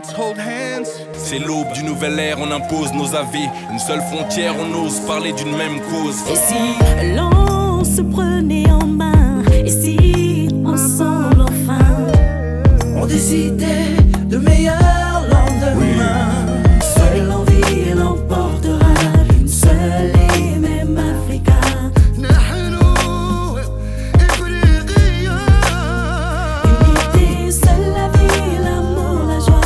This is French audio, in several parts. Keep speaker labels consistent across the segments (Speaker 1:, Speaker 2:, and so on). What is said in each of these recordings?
Speaker 1: let's hold hands.
Speaker 2: C'est l'aube d'une nouvelle ère, on impose nos avis. Une seule frontière, on ose parler d'une même cause.
Speaker 3: Et si l'on se prenait en main, et si ensemble enfin
Speaker 4: on décidait de meilleurs lendemains.
Speaker 3: Seule l'envie l'emportera, une seule et même Africa. Unité, seule la vie, l'amour, la joie,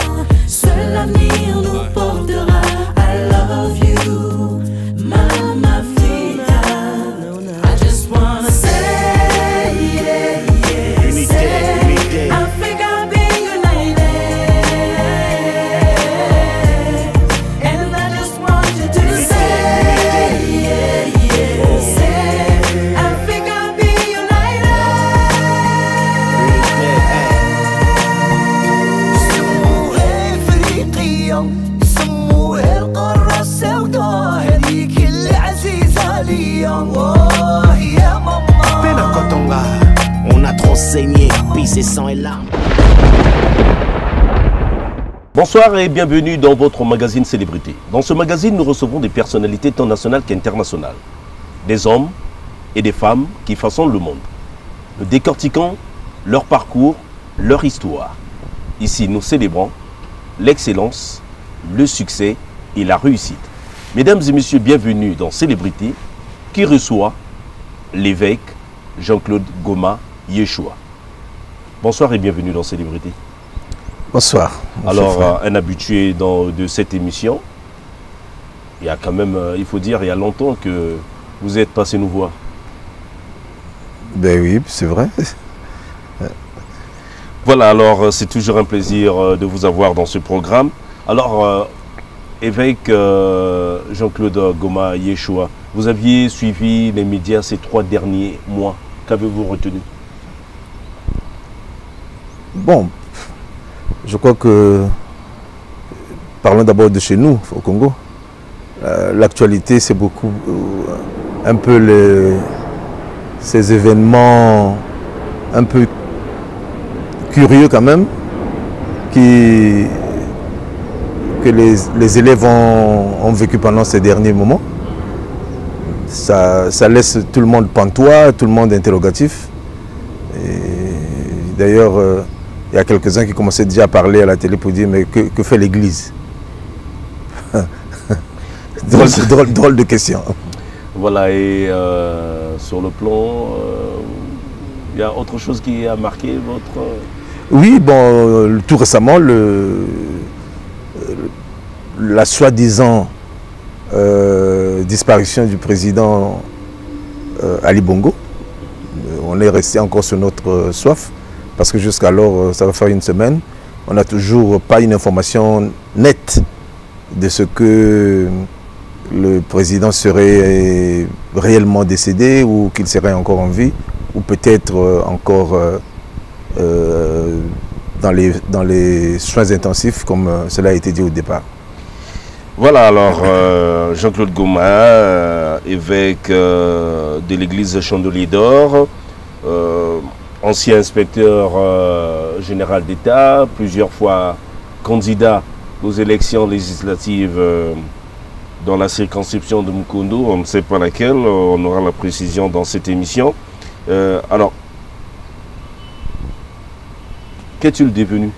Speaker 3: seul l'avenir nous portera. I love you, Mama Africa. I just wanna say, yeah,
Speaker 5: Unité,
Speaker 3: say,
Speaker 5: unité.
Speaker 3: Africa be united. And I just want you to say, yeah, say, Africa be united.
Speaker 4: يسموها افريقيا يسموها القارة السوداء هذيك اللي عزيزة ليا يا ماما.
Speaker 5: Pena Kotonga, on a trop saigné, pissé sang et larmes.
Speaker 6: Bonsoir et bienvenue dans votre magazine Célébrité. Dans ce magazine, nous recevons des personnalités tant nationales qu'internationales. Des hommes et des femmes qui façonnent le monde. Nous décortiquons leur parcours, leur histoire. Ici, nous célébrons l'excellence, le succès et la réussite. Mesdames et messieurs, bienvenue dans Célébrité qui reçoit l'évêque Jean-Claude Goma Yeshua. Bonsoir et bienvenue dans Célébrité.
Speaker 7: Bonsoir.
Speaker 6: Alors, un habitué de cette émission, il y a quand même, il faut dire, il y a longtemps que vous êtes passé nous voir.
Speaker 7: Ben oui, c'est vrai.
Speaker 6: Voilà, alors c'est toujours un plaisir de vous avoir dans ce programme. Alors, évêque Jean-Claude Goma Yeshua, vous aviez suivi les médias ces 3 derniers mois. Qu'avez-vous retenu?
Speaker 7: Bon, je crois que, parlons d'abord de chez nous, au Congo. L'actualité, c'est beaucoup, un peu ces événements un peu curieux quand même, que les élèves ont vécu pendant ces derniers moments. Ça laisse tout le monde pantois, tout le monde interrogatif. D'ailleurs, il y a quelques-uns qui commençaient déjà à parler à la télé pour dire mais que fait l'Église? drôle de question.
Speaker 6: Voilà, et sur le plan, il y a autre chose qui a marqué votre...
Speaker 7: Oui, bon, tout récemment, la soi-disant disparition du président Ali Bongo. On est resté encore sur notre soif, parce que jusqu'alors, ça va faire une semaine, on n'a toujours pas une information nette de ce que le président serait réellement décédé ou qu'il serait encore en vie, ou peut-être encore dans les soins intensifs, comme cela a été dit au départ.
Speaker 6: Voilà, alors Jean-Claude Goma, évêque de l'église Chandelier d'Or, ancien inspecteur général d'État, plusieurs fois candidat aux élections législatives dans la circonscription de Mukondo, on ne sait pas laquelle, on aura la précision dans cette émission. Alors, qu'est-il devenu?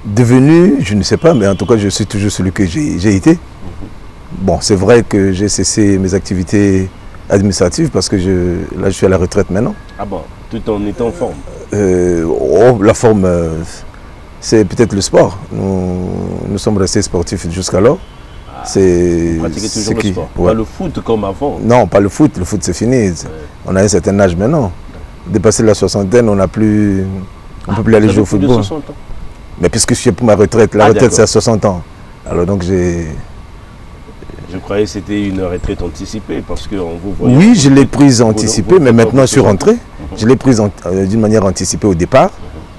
Speaker 7: Devenu, je ne sais pas, mais en tout cas, je suis toujours celui que j'ai été. Bon, c'est vrai que j'ai cessé mes activités administratives parce que là, je suis à la retraite maintenant.
Speaker 6: Ah bon, tout en étant en forme?
Speaker 7: La forme, c'est peut-être le sport. Nous sommes restés sportifs jusqu'alors.
Speaker 6: Ah, vous pratiquez toujours le sport?
Speaker 7: Ouais.
Speaker 6: Pas le foot comme avant?
Speaker 7: Non, pas le foot c'est fini. Ouais. On a un certain âge maintenant. Dépassé la soixantaine, on ne peut plus aller jouer au football.
Speaker 6: De 60 ans?
Speaker 7: Mais puisque je suis pour ma retraite, la retraite c'est à 60 ans. Alors donc j'ai...
Speaker 6: Je croyais que c'était une retraite anticipée parce qu'on vous voyait...
Speaker 7: Oui, je l'ai prise anticipée, mais maintenant je suis rentré. Je l'ai prise d'une manière anticipée au départ.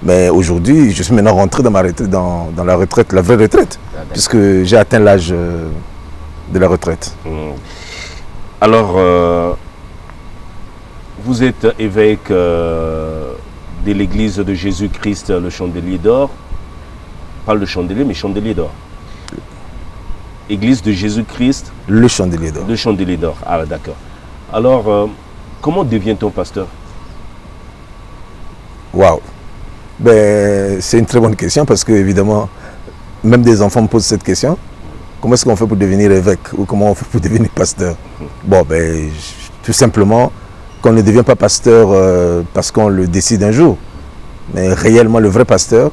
Speaker 7: Mais aujourd'hui, je suis maintenant rentré dans ma retraite, dans la retraite, la vraie retraite. Puisque j'ai atteint l'âge de la retraite.
Speaker 6: Alors, vous êtes évêque de l'église de Jésus-Christ, le chandelier d'or. Pas le chandelier, mais chandelier d'or. Église de Jésus-Christ.
Speaker 7: Le chandelier d'or.
Speaker 6: Le chandelier d'or. Ah, d'accord. Alors, comment devient-on pasteur?
Speaker 7: Waouh. Ben, c'est une très bonne question parce que, évidemment, même des enfants me posent cette question. Comment est-ce qu'on fait pour devenir évêque ou comment on fait pour devenir pasteur? Bon, ben, tout simplement, qu'on ne devient pas pasteur parce qu'on le décide un jour. Mais réellement, le vrai pasteur,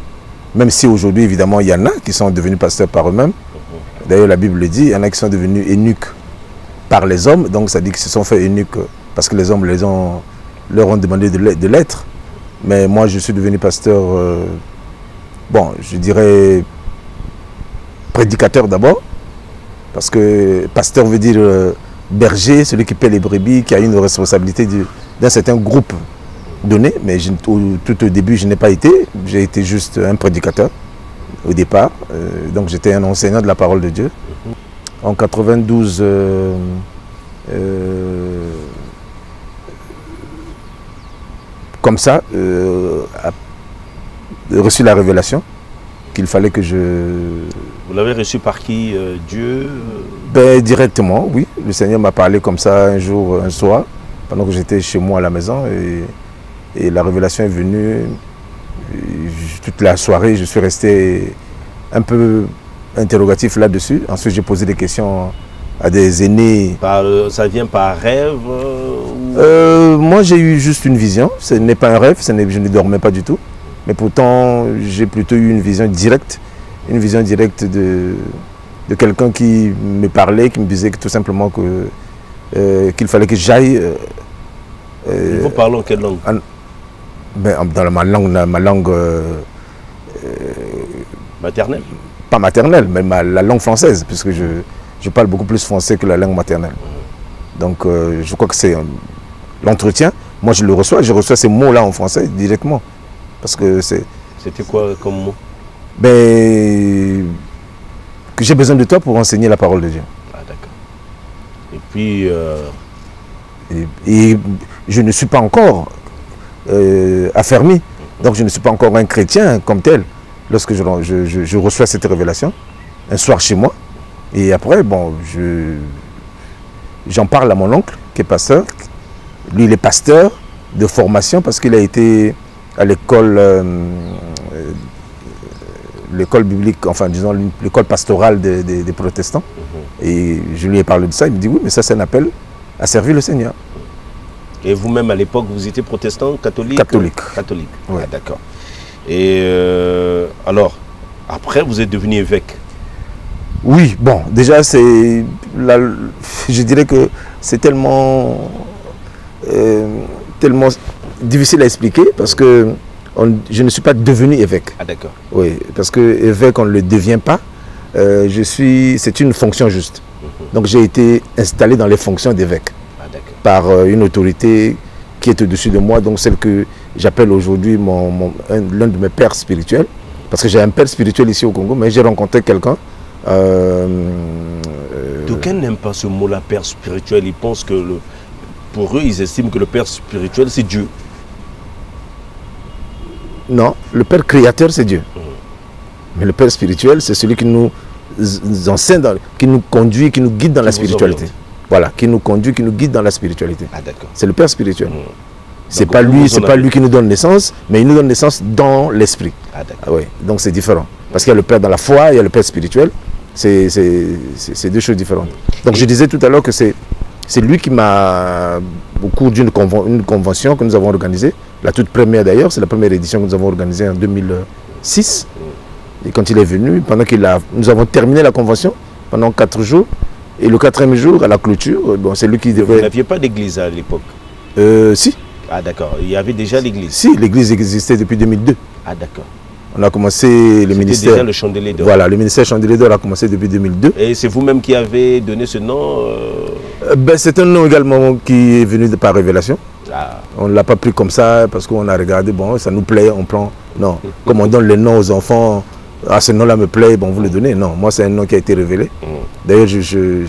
Speaker 7: même si aujourd'hui, évidemment, il y en a qui sont devenus pasteurs par eux-mêmes. D'ailleurs, la Bible le dit, il y en a qui sont devenus eunuques par les hommes. Donc, ça dit qu'ils se sont fait eunuques parce que les hommes leur ont demandé de l'être. Mais moi, je suis devenu pasteur, bon, je dirais prédicateur d'abord. Parce que pasteur veut dire berger, celui qui paie les brebis, qui a une responsabilité d'un certain groupe donné. Mais tout au début, je n'ai pas été. J'ai été juste un prédicateur au départ. Donc j'étais un enseignant de la parole de Dieu. En 92, comme ça, a reçu la révélation qu'il fallait que je...
Speaker 6: Vous l'avez reçu par qui? Dieu?
Speaker 7: Ben, directement, oui. Le Seigneur m'a parlé comme ça un jour, un soir, pendant que j'étais chez moi à la maison. Et la révélation est venue. Toute la soirée, je suis resté un peu interrogatif là-dessus. Ensuite, j'ai posé des questions à des aînés.
Speaker 6: Ça vient par rêve
Speaker 7: Moi, j'ai eu juste une vision. Ce n'est pas un rêve, je ne dormais pas du tout. Mais pourtant, j'ai plutôt eu une vision directe de quelqu'un qui me parlait, qui me disait que tout simplement qu'il fallait que j'aille.
Speaker 6: Vous parlez en quelle langue?
Speaker 7: Dans ma langue
Speaker 6: maternelle?
Speaker 7: Pas maternelle, mais la langue française, puisque je parle beaucoup plus français que la langue maternelle. Donc je crois que c'est l'entretien. Moi je reçois ces mots-là en français directement. Parce que c'est...
Speaker 6: C'était quoi comme mot?
Speaker 7: Ben, que j'ai besoin de toi pour enseigner la parole de Dieu.
Speaker 6: Ah d'accord. Et puis...
Speaker 7: Et je ne suis pas encore affermi. Donc je ne suis pas encore un chrétien comme tel. Lorsque je reçois cette révélation, un soir chez moi. Et après, bon, j'en parle à mon oncle, qui est pasteur. Lui, il est pasteur de formation parce qu'il a été à l'école biblique, enfin disons l'école pastorale des protestants. Et je lui ai parlé de ça, il me dit oui, mais ça c'est un appel à servir le Seigneur.
Speaker 6: Et vous-même à l'époque, vous étiez protestant, catholique?
Speaker 7: Catholique.
Speaker 6: Catholique,
Speaker 7: ouais.
Speaker 6: Ah, d'accord. Et alors, après vous êtes devenu évêque?
Speaker 7: Oui, bon, déjà c'est... Je dirais que c'est tellement difficile à expliquer parce que je ne suis pas devenu évêque.
Speaker 6: Ah d'accord.
Speaker 7: Oui, parce que évêque, on ne le devient pas. C'est une fonction juste. Donc j'ai été installé dans les fonctions d'évêque par une autorité qui est au-dessus de moi, donc celle que j'appelle aujourd'hui l'un de mes pères spirituels. Parce que j'ai un père spirituel ici au Congo, mais j'ai rencontré quelqu'un.
Speaker 6: D'aucuns n'aiment pas ce mot-là, père spirituel. Ils pensent que, pour eux, ils estiment que le père spirituel, c'est Dieu.
Speaker 7: Non, le père créateur, c'est Dieu. Mais le père spirituel, c'est celui qui nous enseigne, qui nous conduit, qui nous guide dans la spiritualité. Voilà, qui nous conduit, qui nous guide dans la spiritualité.
Speaker 6: Ah, d'accord.
Speaker 7: C'est le père spirituel. C'est pas lui qui nous donne naissance, mais il nous donne naissance dans l'esprit.
Speaker 6: Ah, d'accord.
Speaker 7: Ah, oui, donc c'est différent. Parce qu'il y a le père dans la foi, il y a le père spirituel. C'est deux choses différentes. Donc je disais tout à l'heure que c'est lui qui m'a, au cours d'une convention que nous avons organisée, la toute première d'ailleurs, c'est la première édition que nous avons organisée en 2006. Et quand il est venu, nous avons terminé la convention pendant 4 jours. Et le 4e jour, à la clôture, bon, c'est lui qui devait...
Speaker 6: Vous n'aviez pas d'église à l'époque?
Speaker 7: Si.
Speaker 6: Ah d'accord, il y avait déjà l'église?
Speaker 7: Si, l'église existait depuis 2002.
Speaker 6: Ah d'accord.
Speaker 7: On a commencé le ministère...
Speaker 6: déjà le chandelier d'or.
Speaker 7: Voilà, le ministère chandelier d'or a commencé depuis 2002.
Speaker 6: Et c'est vous-même qui avez donné ce nom
Speaker 7: c'est un nom également qui est venu par révélation.
Speaker 6: Ah.
Speaker 7: On ne l'a pas pris comme ça parce qu'on a regardé, bon, ça nous plaît, on prend... Non, comme on donne les noms aux enfants, ah, ce nom-là me plaît, bon, vous le donnez. Non, moi, c'est un nom qui a été révélé. D'ailleurs, je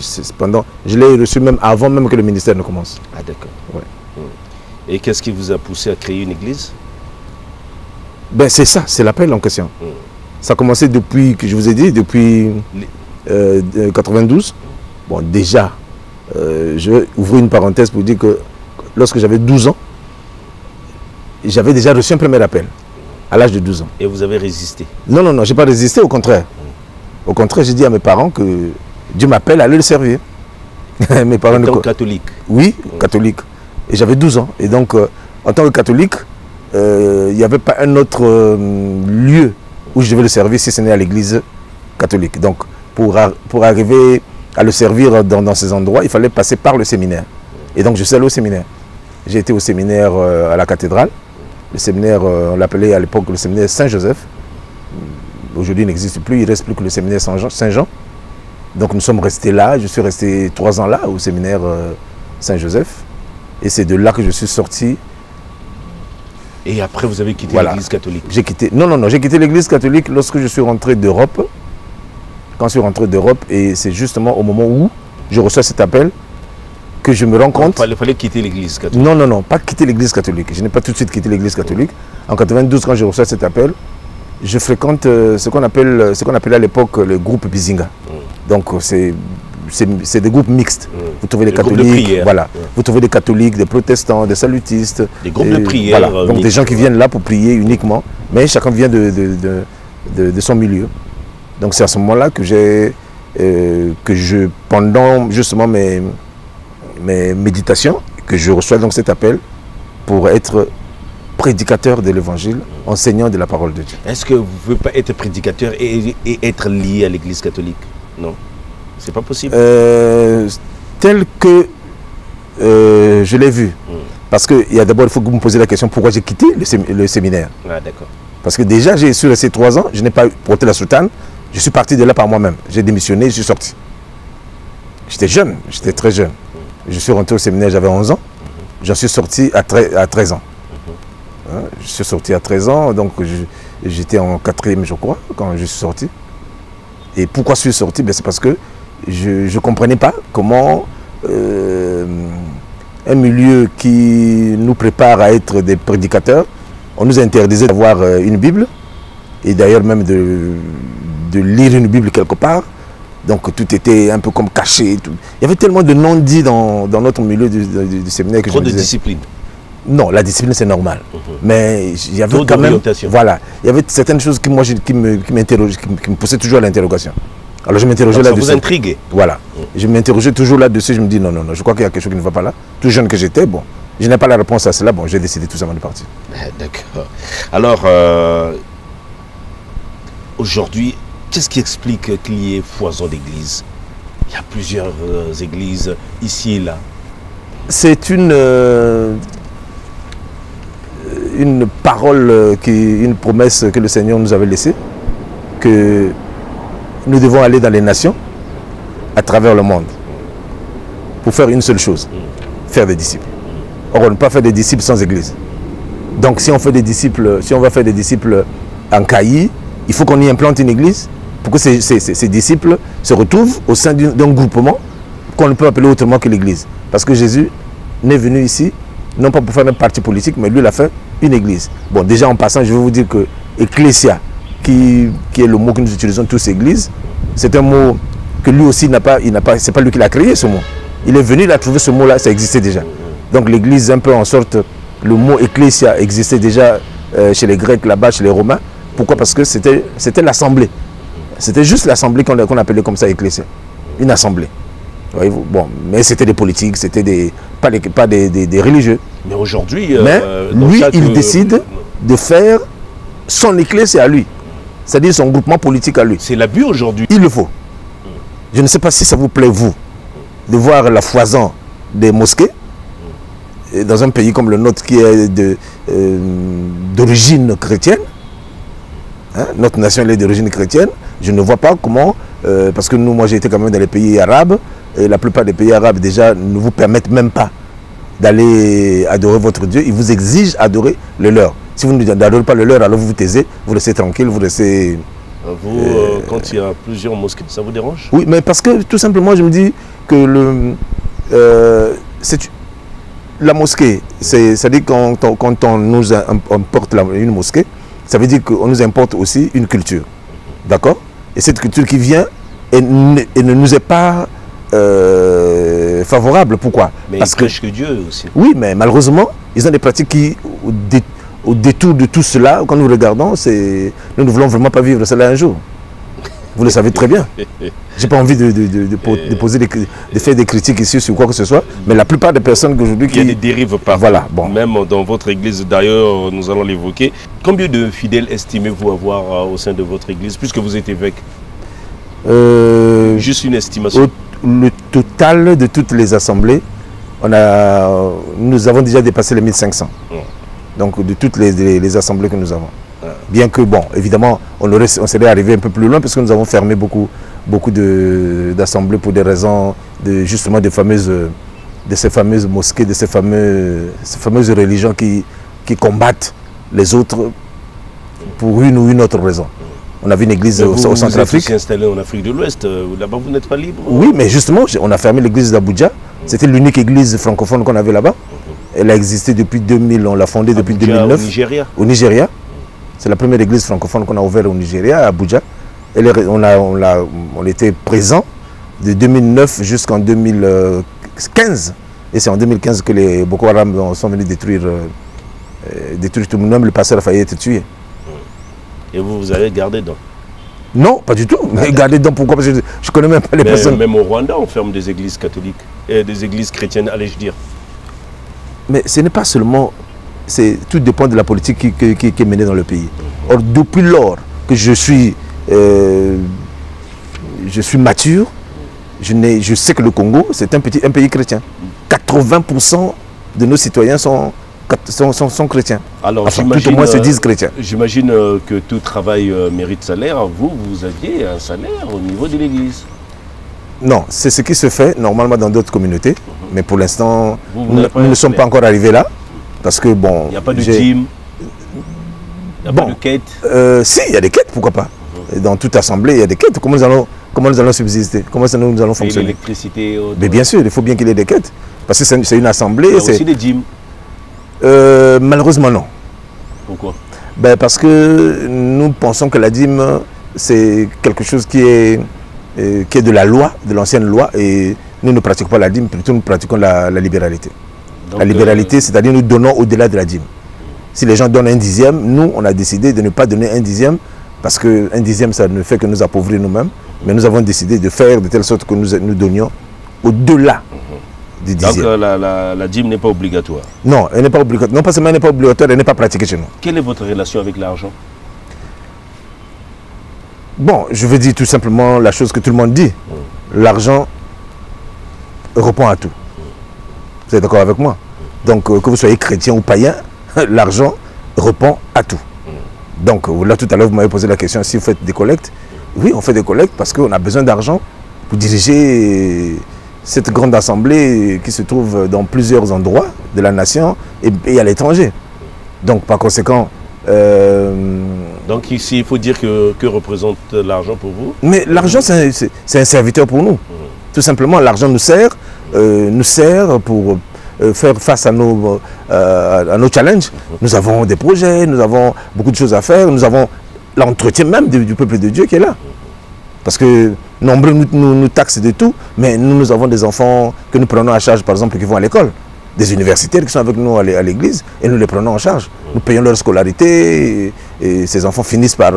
Speaker 7: l'ai reçu même avant même que le ministère ne commence.
Speaker 6: Ah, d'accord.
Speaker 7: Ouais.
Speaker 6: Et qu'est-ce qui vous a poussé à créer une église?
Speaker 7: Ben c'est ça, c'est l'appel en question. Ça a commencé depuis, que je vous ai dit, depuis 92. Bon, déjà, je vais ouvrir une parenthèse pour dire que lorsque j'avais 12 ans, j'avais déjà reçu un premier appel, à l'âge de 12 ans.
Speaker 6: Et vous avez résisté?
Speaker 7: Non, non, non, je n'ai pas résisté, au contraire. Au contraire, j'ai dit à mes parents que Dieu m'appelle à aller le servir. Mes parents
Speaker 6: en tant que catholique?
Speaker 7: Oui, catholique. Et j'avais 12 ans. Et donc, en tant que catholique, il n'y avait pas un autre lieu où je devais le servir si ce n'est à l'église catholique. Donc, pour arriver à le servir dans ces endroits, il fallait passer par le séminaire. Et donc, je suis allé au séminaire. J'ai été au séminaire à la cathédrale. Le séminaire, on l'appelait à l'époque le séminaire Saint-Joseph. Aujourd'hui, il n'existe plus, il ne reste plus que le séminaire Saint-Jean. Donc, nous sommes restés là. Je suis resté 3 ans là, au séminaire Saint-Joseph. Et c'est de là que je suis sorti.
Speaker 6: Et après, vous avez quitté l'église catholique?
Speaker 7: J'ai quitté, non, j'ai quitté l'église catholique lorsque je suis rentré d'Europe. Quand je suis rentré d'Europe, et c'est justement au moment où je reçois cet appel que je me rends compte.
Speaker 6: Il fallait quitter l'église catholique?
Speaker 7: Non, non, non, pas quitter l'église catholique. Je n'ai pas tout de suite quitté l'église catholique. En 92, quand je reçois cet appel, je fréquente ce qu'on appelait à l'époque le groupe Bizinga. Donc c'est des groupes mixtes. Vous trouvez des catholiques, voilà. Vous trouvez des catholiques, des protestants, des salutistes.
Speaker 6: Des groupes de prière.
Speaker 7: Voilà. Donc des gens qui viennent là pour prier uniquement, mais chacun vient de son milieu. Donc c'est à ce moment-là que pendant justement mes méditations, que je reçois donc cet appel pour être prédicateur de l'évangile, enseignant de la parole de Dieu.
Speaker 6: Est-ce que vous ne pouvez pas être prédicateur et être lié à l'église catholique? Non, c'est pas possible.
Speaker 7: Tel que je l'ai vu. Parce que d'abord, il faut que vous me posiez la question pourquoi j'ai quitté le séminaire.
Speaker 6: Ah, d'accord.
Speaker 7: Parce que déjà, j'ai su rester 3 ans, je n'ai pas porté la soutane, je suis parti de là par moi-même. J'ai démissionné, je suis sorti. J'étais jeune, j'étais très jeune. Je suis rentré au séminaire, j'avais 11 ans. J'en suis sorti à 13 ans. Je suis sorti à 13 ans, donc j'étais en 4e, je crois, quand je suis sorti. Et pourquoi je suis sorti? C'est parce que je ne comprenais pas comment un milieu qui nous prépare à être des prédicateurs, on nous interdisait d'avoir une Bible, et d'ailleurs même de lire une Bible quelque part. Donc tout était un peu comme caché. Tout. Il y avait tellement de non-dits dans notre milieu du séminaire que
Speaker 6: trop de discipline.
Speaker 7: Non, la discipline c'est normal. Mais il y avait quand même, voilà, il y avait certaines choses qui m'interrogeaient, qui me poussaient toujours à l'interrogation. Alors je m'interrogeais là-dessus.
Speaker 6: Ça vous intriguait?
Speaker 7: Voilà. Je m'interrogeais toujours là-dessus, je me dis non, je crois qu'il y a quelque chose qui ne va pas là. Tout jeune que j'étais, bon, je n'ai pas la réponse à cela, bon, j'ai décidé tout simplement de partir.
Speaker 6: D'accord. Alors, aujourd'hui, qu'est-ce qui explique qu'il y ait foison d'églises? Il y a plusieurs églises ici et là.
Speaker 7: C'est une parole, une promesse que le Seigneur nous avait laissée, que nous devons aller dans les nations, à travers le monde, pour faire une seule chose, faire des disciples. Or, on ne peut pas faire des disciples sans église. Donc, si on fait des disciples, si on va faire des disciples en Cailly, il faut qu'on y implante une église pour que ces disciples se retrouvent au sein d'un groupement qu'on ne peut appeler autrement que l'église. Parce que Jésus n'est venu ici, non pas pour faire un parti politique, mais lui, il a fait une église. Bon, déjà en passant, je vais vous dire que ecclésia, qui est le mot que nous utilisons tous, église, c'est un mot que lui aussi c'est pas lui qui l'a créé, ce mot. Il est venu, il a trouvé ce mot-là, ça existait déjà. Donc l'église, un peu en sorte, le mot ecclésia existait déjà chez les Grecs, là-bas, chez les Romains. Pourquoi? Parce que c'était l'assemblée. C'était juste l'assemblée qu'on appelait comme ça ecclésia. Une assemblée. Voyez-vous? Bon, mais c'était des politiques, c'était pas des religieux.
Speaker 6: Mais aujourd'hui...
Speaker 7: mais lui, il décide de faire son ecclésia à lui. C'est-à-dire son groupement politique à lui.
Speaker 6: C'est l'abus aujourd'hui.
Speaker 7: Il le faut. Je ne sais pas si ça vous plaît, vous, de voir la foison des mosquées dans un pays comme le nôtre qui est d'origine chrétienne. Hein? Notre nation est d'origine chrétienne. Je ne vois pas comment, parce que moi j'ai été quand même dans les pays arabes, et la plupart des pays arabes déjà ne vous permettent même pas d'aller adorer votre Dieu. Ils vous exigent d'adorer le leur. Si vous n'adorez pas le leur, alors vous vous taisez, vous restez tranquille, vous restez...
Speaker 6: Vous, quand il y a plusieurs mosquées, ça vous dérange? Oui,
Speaker 7: mais parce que tout simplement je me dis que la mosquée, c'est-à-dire quand on nous importe une mosquée, ça veut dire qu'on nous importe aussi une culture. D'accord? Et cette culture qui vient et ne nous est pas favorable. Pourquoi?
Speaker 6: Mais
Speaker 7: parce
Speaker 6: que Dieu aussi.
Speaker 7: Oui, mais malheureusement, ils ont des pratiques qui, au détour de tout cela, quand nous regardons, nous ne voulons vraiment pas vivre cela un jour. Vous le savez très bien. J'ai pas envie de poser de faire des critiques ici sur quoi que ce soit, mais la plupart des personnes aujourd'hui
Speaker 6: Il y a des dérives partout.
Speaker 7: Voilà, bon.
Speaker 6: Même dans votre église, d'ailleurs, nous allons l'évoquer. Combien de fidèles estimez-vous avoir au sein de votre église, puisque vous êtes évêque? Juste une estimation.
Speaker 7: Le total de toutes les assemblées, nous avons déjà dépassé les 1500. Donc de toutes les assemblées que nous avons. Bien que, bon, évidemment, on serait arrivé un peu plus loin parce que nous avons fermé beaucoup d'assemblées pour des raisons justement de ces fameuses mosquées, de ces fameuses religions qui combattent les autres pour une ou une autre raison. On avait une église au Centrafrique.
Speaker 6: Vous êtes aussi installé en Afrique de l'Ouest, là-bas vous n'êtes pas libre?
Speaker 7: Oui, mais justement, on a fermé l'église d'Abuja. C'était l'unique église francophone qu'on avait là-bas. Elle a existé depuis 2000, on l'a fondée depuis 2009.
Speaker 6: Au Nigeria?
Speaker 7: Au Nigeria. C'est la première église francophone qu'on a ouverte au Nigeria, à Abuja. On était présent de 2009 jusqu'en 2015. Et c'est en 2015 que les Boko Haram sont venus détruire tout. Même le pasteur a failli être tué.
Speaker 6: Et vous avez gardé donc?
Speaker 7: Non, pas du tout. Mais gardez donc pourquoi? Parce que je ne connais même pas les personnes.
Speaker 6: Même au Rwanda, on ferme des églises catholiques, et des églises chrétiennes, allais-je dire.
Speaker 7: Mais ce n'est pas seulement... Tout dépend de la politique qui est menée dans le pays. Or, depuis lors que je suis mature, je sais que le Congo, c'est un pays chrétien. 80% de nos citoyens sont chrétiens.
Speaker 6: Alors,
Speaker 7: enfin, tout au moins se disent chrétiens.
Speaker 6: J'imagine que tout travail mérite salaire. Vous aviez un salaire au niveau de l'église?
Speaker 7: Non, c'est ce qui se fait normalement dans d'autres communautés. Mais pour l'instant, nous ne sommes pas encore arrivés là. Parce que bon...
Speaker 6: Il n'y a pas de gym, il n'y a pas de quête.
Speaker 7: Si, il y a des quêtes, pourquoi pas. Dans toute assemblée, il y a des quêtes. Comment nous allons subsister? Comment nous allons fonctionner?
Speaker 6: L'électricité.
Speaker 7: Mais bien sûr, il faut bien qu'il y ait des quêtes. Parce que c'est une assemblée.
Speaker 6: Il y a aussi des gyms.
Speaker 7: Malheureusement, non.
Speaker 6: Pourquoi?
Speaker 7: Parce que nous pensons que la dîme, c'est quelque chose qui est de la loi, de l'ancienne loi. Et nous ne pratiquons pas la dîme, plutôt nous pratiquons la libéralité. Donc, la libéralité, c'est-à-dire nous donnons au-delà de la dîme. Si les gens donnent un dixième, nous, on a décidé de ne pas donner un dixième parce qu'un dixième, ça ne fait que nous appauvrir nous-mêmes. Mais nous avons décidé de faire de telle sorte que nous donnions au-delà du dixième.
Speaker 6: Donc la dîme n'est pas obligatoire? Non,
Speaker 7: elle n'est pas obligatoire. Non pas seulement elle n'est pas obligatoire, elle n'est pas pratiquée chez nous.
Speaker 6: Quelle est votre relation avec l'argent?
Speaker 7: Bon, je veux dire tout simplement la chose que tout le monde dit. L'argent répond à tout. Vous êtes d'accord avec moi? Donc, que vous soyez chrétien ou païen, l'argent répond à tout. Donc, là, tout à l'heure, vous m'avez posé la question si vous faites des collectes. Oui, on fait des collectes parce qu'on a besoin d'argent pour diriger cette grande assemblée qui se trouve dans plusieurs endroits de la nation et à l'étranger. Donc, par conséquent...
Speaker 6: Donc, ici, il faut dire que représente l'argent pour vous? Mais
Speaker 7: l'argent, c'est un serviteur pour nous. Tout simplement, l'argent nous sert pour faire face à nos challenges. Nous avons des projets, nous avons beaucoup de choses à faire, nous avons l'entretien même du peuple de Dieu qui est là. Parce que nombreux nous taxent de tout, mais nous avons des enfants que nous prenons en charge, par exemple, qui vont à l'école. Des universitaires qui sont avec nous à l'église et nous les prenons en charge. Nous payons leur scolarité et ces enfants finissent par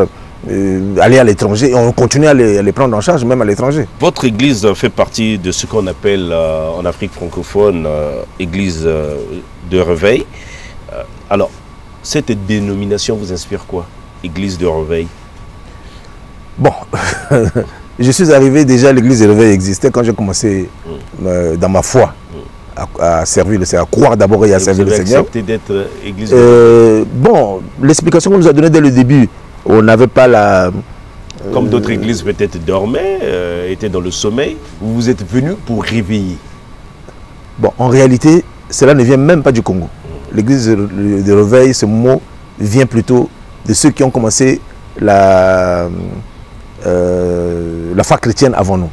Speaker 7: aller à l'étranger et on continue à les prendre en charge même à l'étranger.
Speaker 6: Votre église fait partie de ce qu'on appelle en Afrique francophone église de réveil. Alors, cette dénomination vous inspire quoi? Église de réveil?
Speaker 7: Bon, je suis arrivé déjà, l'église de réveil existait quand j'ai commencé dans ma foi. À servir le Seigneur, à croire d'abord et à servir le Seigneur.
Speaker 6: Vous avez accepté d'être église de...
Speaker 7: Bon, l'explication qu'on nous a donnée dès le début, on n'avait pas la...
Speaker 6: Comme d'autres églises peut-être dormaient, étaient dans le sommeil, vous êtes venu pour réveiller.
Speaker 7: Bon, en réalité, cela ne vient même pas du Congo. L'église de réveil, ce mot vient plutôt de ceux qui ont commencé la foi chrétienne avant nous.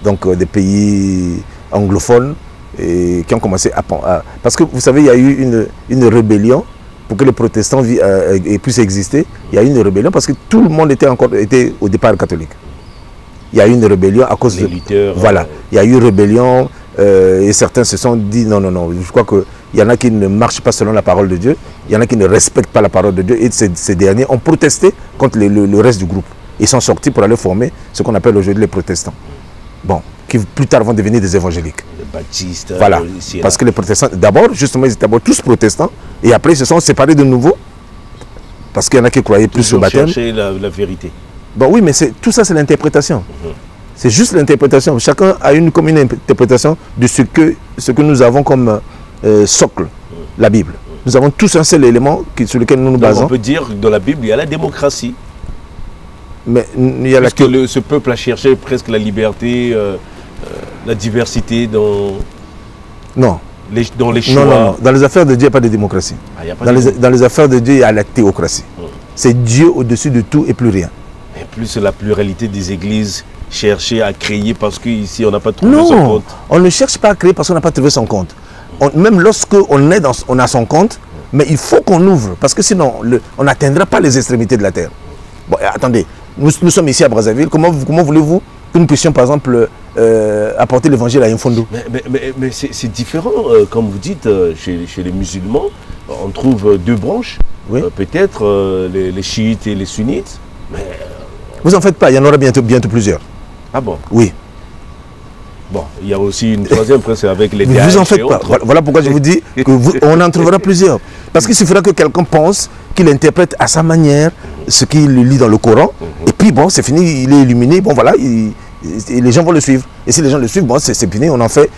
Speaker 7: Donc des pays anglophones, et qui ont commencé à... Parce que vous savez, il y a eu une rébellion pour que les protestants puissent exister, il y a eu une rébellion parce que tout le monde était au départ catholique. Il y a eu une rébellion à cause
Speaker 6: les lutteurs,
Speaker 7: voilà, il y a eu une rébellion et certains se sont dit non, non, non. Je crois qu'il y en a qui ne marchent pas selon la parole de Dieu, il y en a qui ne respectent pas la parole de Dieu et ces derniers ont protesté contre le reste du groupe. Ils sont sortis pour aller former ce qu'on appelle aujourd'hui les protestants. Bon, qui plus tard vont devenir des évangéliques.
Speaker 6: Les baptistes.
Speaker 7: Voilà, parce que les protestants, d'abord, justement, ils étaient d'abord tous protestants, et après, ils se sont séparés de nouveau, parce qu'il y en a qui croyaient plus au baptême.
Speaker 6: Chercher la vérité.
Speaker 7: Bon, oui, mais tout ça, c'est l'interprétation. C'est juste l'interprétation. Chacun a une commune interprétation de ce que nous avons comme socle, la Bible. Nous avons tous un seul élément sur lequel nous nous basons.
Speaker 6: On peut dire que dans la Bible, il y a la démocratie.
Speaker 7: Mais il y a
Speaker 6: ce peuple a cherché presque la liberté, la diversité dans les choix.
Speaker 7: Non. Dans les affaires de Dieu, il n'y a pas de démocratie. Dans les affaires de Dieu, il y a la théocratie. C'est Dieu au-dessus de tout et plus rien.
Speaker 6: Et plus la pluralité des églises chercher à créer parce qu'ici, on n'a pas trouvé son compte.
Speaker 7: On ne cherche pas à créer parce qu'on n'a pas trouvé son compte. Même lorsqu'on on a son compte, mais il faut qu'on ouvre parce que sinon, on n'atteindra pas les extrémités de la terre. Bon, attendez. Nous sommes ici à Brazzaville. Comment voulez-vous que nous puissions, par exemple, apporter l'évangile à Infondo?
Speaker 6: Mais c'est différent. Comme vous dites, chez les musulmans, on trouve deux branches.
Speaker 7: Oui.
Speaker 6: Peut-être les chiites et les sunnites. Mais
Speaker 7: vous en faites pas, il y en aura bientôt plusieurs.
Speaker 6: Ah bon?
Speaker 7: Oui.
Speaker 6: Bon, il y a aussi une troisième presse avec les
Speaker 7: DH. Vous en faites pas. Voilà pourquoi je vous dis qu'on en trouvera plusieurs. Parce qu'il suffira que quelqu'un pense qu'il interprète à sa manière ce qu'il lit dans le Coran. Et puis bon, c'est fini, il est illuminé. Bon voilà, les gens vont le suivre. Et si les gens le suivent, bon, c'est fini, on en fait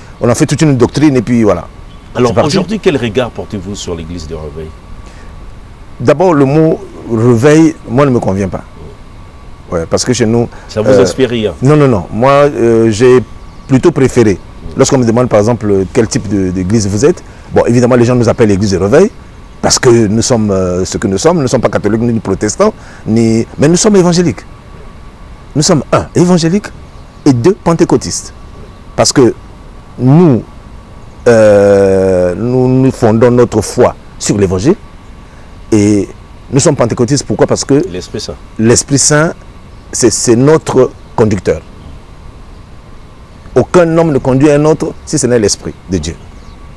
Speaker 7: toute une doctrine et puis voilà.
Speaker 6: Alors aujourd'hui, quel regard portez-vous sur l'église de Réveil?
Speaker 7: D'abord, le mot réveil, moi, ne me convient pas. Ouais, parce que chez nous...
Speaker 6: Ça vous inspire rien?
Speaker 7: Non. Moi, j'ai plutôt préféré. Lorsqu'on me demande, par exemple, quel type d'église vous êtes, bon, évidemment, les gens nous appellent l'église de Réveil, parce que nous sommes ce que nous sommes. Nous ne sommes pas catholiques, ni protestants, mais nous sommes évangéliques. Nous sommes un, évangéliques, et deux, pentecôtistes. Parce que nous fondons notre foi sur l'évangile, et nous sommes pentecôtistes. Pourquoi? Parce que l'Esprit Saint, c'est notre conducteur. Aucun homme ne conduit un autre si ce n'est l'Esprit de Dieu.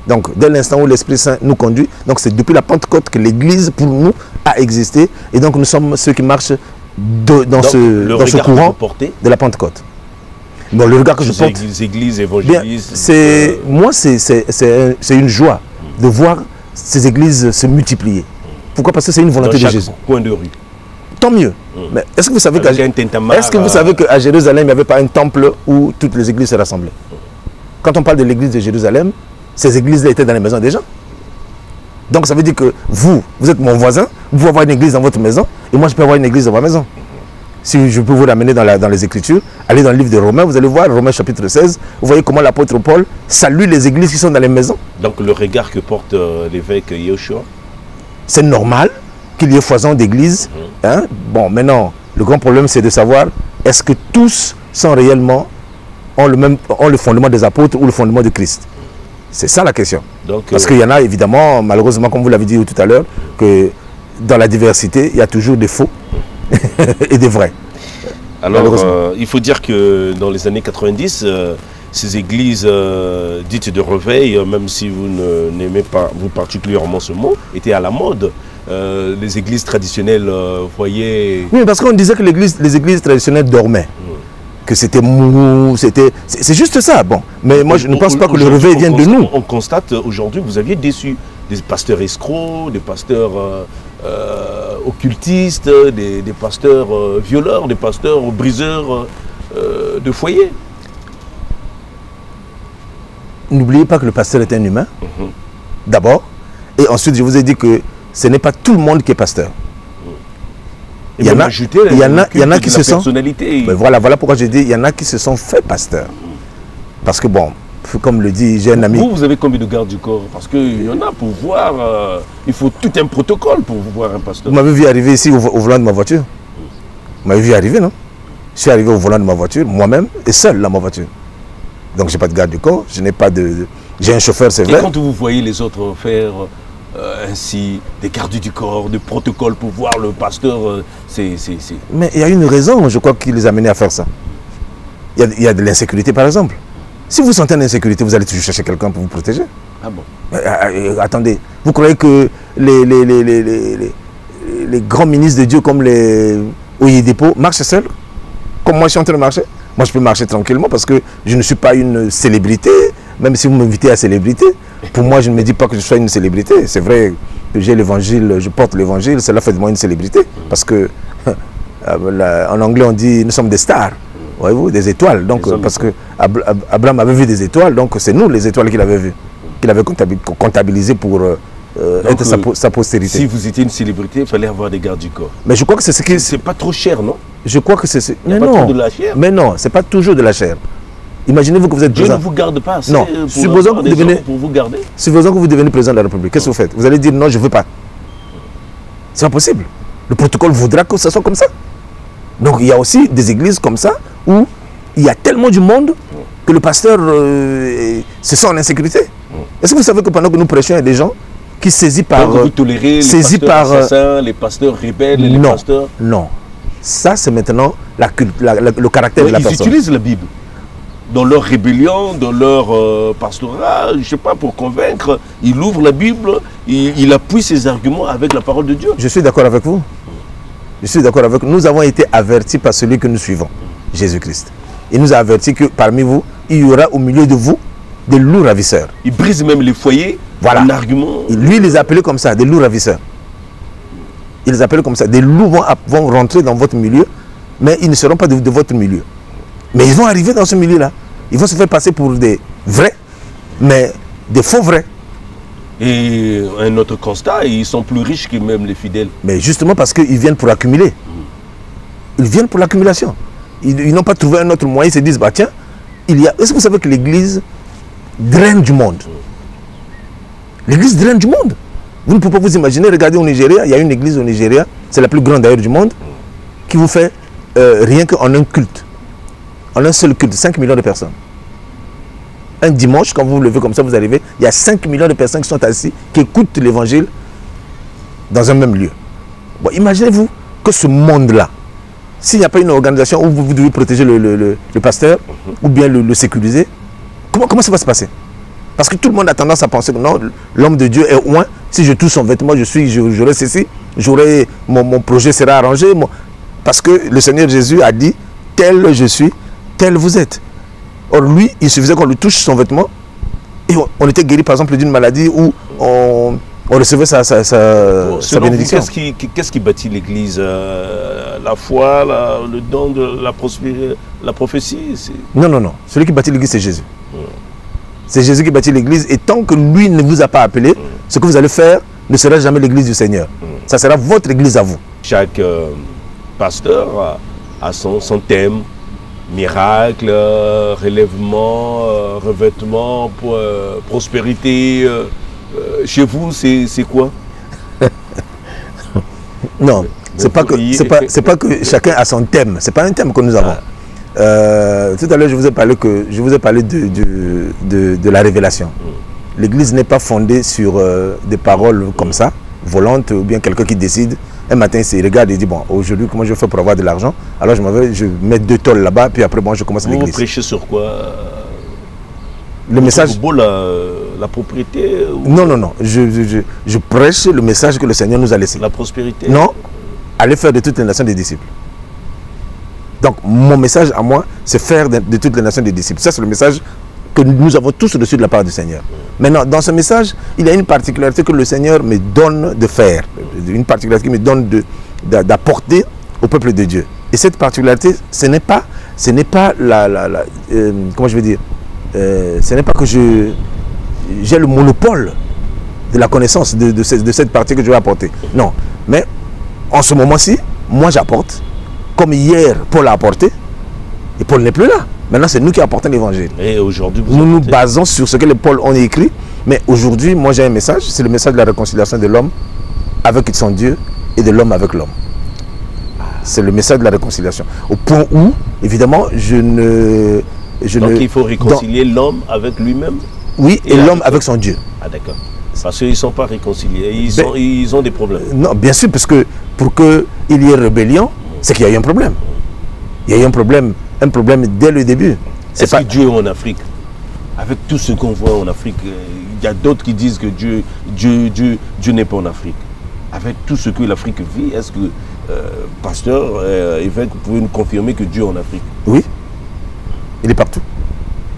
Speaker 7: Donc, dès l'instant où l'Esprit Saint nous conduit, donc c'est depuis la Pentecôte que l'Église, pour nous, a existé. Et donc, nous sommes ceux qui marchent dans ce courant de la Pentecôte. Bon, le regard que je porte...
Speaker 6: Les églises évangélistes...
Speaker 7: Moi, c'est une joie de voir ces églises se multiplier. Pourquoi? Parce que c'est une volonté de Jésus.
Speaker 6: Coin de rue.
Speaker 7: Tant mieux. Mais est-ce que vous savez qu'à Jérusalem, il n'y avait pas un temple où toutes les églises se rassemblaient? Quand on parle de l'église de Jérusalem, ces églises-là étaient dans les maisons des gens. Donc ça veut dire que vous êtes mon voisin, vous pouvez avoir une église dans votre maison, et moi je peux avoir une église dans ma maison. Si je peux vous l'amener dans les Écritures, allez dans le livre de Romains, vous allez voir, Romains chapitre 16, vous voyez comment l'apôtre Paul salue les églises qui sont dans les maisons.
Speaker 6: Donc le regard que porte l'évêque Yoshua?
Speaker 7: C'est normal qu'il y ait foison d'églises. Hein? Bon, maintenant, le grand problème, c'est de savoir, est-ce que tous sont réellement, ont le fondement des apôtres ou le fondement de Christ? C'est ça la question. Donc, parce qu'il y en a, évidemment, malheureusement, comme vous l'avez dit tout à l'heure, que dans la diversité, il y a toujours des faux et des vrais.
Speaker 6: Alors, il faut dire que dans les années 90, ces églises dites de réveil, même si vous n'aimez pas vous particulièrement ce mot, étaient à la mode. Les églises traditionnelles, voyez...
Speaker 7: Oui, parce qu'on disait que les églises traditionnelles dormaient. Que c'était mou, c'est juste ça. Bon, mais moi je ne pense pas que le réveil vienne de nous.
Speaker 6: On constate aujourd'hui, vous aviez déçu des pasteurs escrocs, des pasteurs occultistes, des pasteurs violeurs, des pasteurs briseurs de foyer.
Speaker 7: N'oubliez pas que le pasteur est un humain, d'abord. Et ensuite, je vous ai dit que ce n'est pas tout le monde qui est pasteur. Il y en a qui se sont... Mais voilà pourquoi je dis, il y en a qui se sont fait pasteurs. Parce que bon, comme le dit, j'ai un ami...
Speaker 6: Vous avez combien de gardes du corps? Parce qu'il y en a pour voir... il faut tout un protocole pour voir un pasteur.
Speaker 7: Vous m'avez vu arriver ici au volant de ma voiture? Vous m'avez vu arriver, non? Je suis arrivé au volant de ma voiture, moi-même, et seul dans ma voiture. Donc, je n'ai pas de garde du corps, je n'ai pas de... J'ai un chauffeur, c'est vrai.
Speaker 6: Et quand vous voyez les autres faire ainsi des gardes du corps, des protocoles pour voir le pasteur.
Speaker 7: Mais il y a une raison, je crois, qui les a menés à faire ça. Il y a de l'insécurité, par exemple. Si vous sentez une insécurité, vous allez toujours chercher quelqu'un pour vous protéger.
Speaker 6: Ah bon?
Speaker 7: Attendez, vous croyez que les grands ministres de Dieu comme les Oyedepo marchent seuls? Comme moi je suis en train de marcher? Moi je peux marcher tranquillement parce que je ne suis pas une célébrité. Même si vous m'invitez à célébrité, pour moi je ne me dis pas que je sois une célébrité. C'est vrai que j'ai l'évangile, je porte l'évangile, cela fait de moi une célébrité. Parce que en anglais on dit nous sommes des stars. Voyez-vous, des étoiles. Donc, parce que Abraham avait vu des étoiles, donc c'est nous les étoiles qu'il avait vues, qu'il avait comptabilisées pour être sa postérité.
Speaker 6: Si vous étiez une célébrité, il fallait avoir des gardes du corps.
Speaker 7: Mais je crois que c'est ce qui...
Speaker 6: C'est pas trop cher, non?
Speaker 7: Je crois que c'est...
Speaker 6: Mais non, de la chair.
Speaker 7: Mais non, c'est pas toujours de la chair. Imaginez-vous que vous êtes
Speaker 6: Dieu
Speaker 7: président.
Speaker 6: ne vous garde pas assez
Speaker 7: non. Supposons que vous devenez...
Speaker 6: pour vous garder.
Speaker 7: Supposons que vous devenez président de la République. Qu'est-ce que vous faites? Vous allez dire non, je ne veux pas. C'est pas possible. Le protocole voudra que ce soit comme ça. Donc il y a aussi des églises comme ça où il y a tellement du monde que le pasteur se sent en insécurité. Est-ce que vous savez que pendant que nous prêchons, il y a des gens qui saisissent par...
Speaker 6: vous tolérez les pasteurs assassins, les pasteurs rebelles, les pasteurs...
Speaker 7: Non. Ça, c'est maintenant le caractère de la personne.
Speaker 6: Ils utilisent la Bible dans leur rébellion, dans leur pastorat, je ne sais pas, pour convaincre. Il ouvre la Bible, il appuie ses arguments avec la parole de Dieu.
Speaker 7: Je suis d'accord avec vous. Je suis d'accord avec vous. Nous avons été avertis par celui que nous suivons, Jésus-Christ. Il nous a avertis que parmi vous, il y aura au milieu de vous des loups ravisseurs.
Speaker 6: Il brise même les foyers.
Speaker 7: Voilà.
Speaker 6: Un argument.
Speaker 7: Lui, il les a appelés comme ça, des loups ravisseurs. Il les appelle comme ça. Des loups vont rentrer dans votre milieu, mais ils ne seront pas de votre milieu. Mais ils vont arriver dans ce milieu-là. Ils vont se faire passer pour des vrais, mais des faux vrais.
Speaker 6: Et un autre constat, ils sont plus riches que même les fidèles.
Speaker 7: Mais justement parce qu'ils viennent pour accumuler. Ils viennent pour l'accumulation. Ils n'ont pas trouvé un autre moyen. Ils se disent, bah tiens, est-ce que vous savez que l'Église draine du monde? L'Église draine du monde. Vous ne pouvez pas vous imaginer, regardez au Nigeria, il y a une église au Nigeria, c'est la plus grande d'ailleurs du monde, qui vous fait rien qu'en un culte, en un seul culte, 5 millions de personnes. Un dimanche, quand vous vous levez comme ça, vous arrivez, il y a 5 millions de personnes qui sont assises, qui écoutent l'évangile dans un même lieu. Bon, imaginez-vous que ce monde-là, s'il n'y a pas une organisation où vous devez protéger le pasteur, ou bien le sécuriser, comment ça va se passer? Parce que tout le monde a tendance à penser que non, l'homme de Dieu est oint. Si je touche son vêtement, j'aurai ceci, mon projet sera arrangé. Parce que le Seigneur Jésus a dit, tel je suis, tel vous êtes. Or lui, il suffisait qu'on lui touche son vêtement et on était guéri par exemple d'une maladie où on recevait sa bénédiction.
Speaker 6: Qu'est-ce qui bâtit l'Église? La foi, le don de la prophétie? Non.
Speaker 7: Celui qui bâtit l'Église, c'est Jésus. C'est Jésus qui bâtit l'Église et tant que lui ne vous a pas appelé, ce que vous allez faire ne sera jamais l'Église du Seigneur. Ça sera votre Église à vous.
Speaker 6: Chaque pasteur a son thème. Miracle, relèvement, revêtement, prospérité. Chez vous, c'est quoi?
Speaker 7: Non, c'est pas que chacun a son thème. C'est pas un thème que nous avons. Tout à l'heure, je vous ai parlé de la révélation. L'Église n'est pas fondée sur des paroles comme ça, volantes, ou bien quelqu'un qui décide. Un matin, il regarde et il dit, bon, aujourd'hui, comment je fais pour avoir de l'argent? Alors je mets 2 tôles là-bas, puis après, bon, je commence l'église.
Speaker 6: Vous prêchez sur quoi?
Speaker 7: Le message...
Speaker 6: la propriété ou...
Speaker 7: Non. Je prêche le message que le Seigneur nous a laissé.
Speaker 6: La prospérité?
Speaker 7: Non. Allez faire de toutes les nations des disciples. Donc, mon message à moi, c'est faire de toutes les nations des disciples. Ça, c'est le message que nous avons tous reçu de la part du Seigneur. Maintenant, dans ce message, il y a une particularité que le Seigneur me donne de faire. Une particularité qui me donne d'apporter au peuple de Dieu. Et cette particularité, ce n'est pas comment je vais dire, ce n'est pas que j'ai le monopole de la connaissance de cette partie que je vais apporter. Non. Mais en ce moment-ci, moi j'apporte. Comme hier, Paul a apporté. Et Paul n'est plus là. Maintenant, c'est nous qui apportons l'évangile.
Speaker 6: Et aujourd'hui,
Speaker 7: nous nous basons sur ce que les Paul ont écrit. Mais aujourd'hui, moi j'ai un message. C'est le message de la réconciliation de l'homme avec son Dieu et de l'homme avec l'homme. C'est le message de la réconciliation. Au point où, évidemment,
Speaker 6: Donc il faut réconcilier l'homme avec lui-même?
Speaker 7: Oui, et l'homme avec son Dieu.
Speaker 6: Ah d'accord. Parce qu'ils ne sont pas réconciliés, ils ont des problèmes.
Speaker 7: Non, bien sûr, parce que pour qu'il y ait rébellion, c'est qu'il y a eu un problème. Il y a eu un problème dès le début.
Speaker 6: Est-ce que Dieu est en Afrique? Avec tout ce qu'on voit en Afrique, il y a d'autres qui disent que Dieu n'est pas en Afrique. Avec tout ce que l'Afrique vit, est-ce que, pasteur, évêque, vous pouvez nous confirmer que Dieu est en Afrique?
Speaker 7: Oui, il est partout.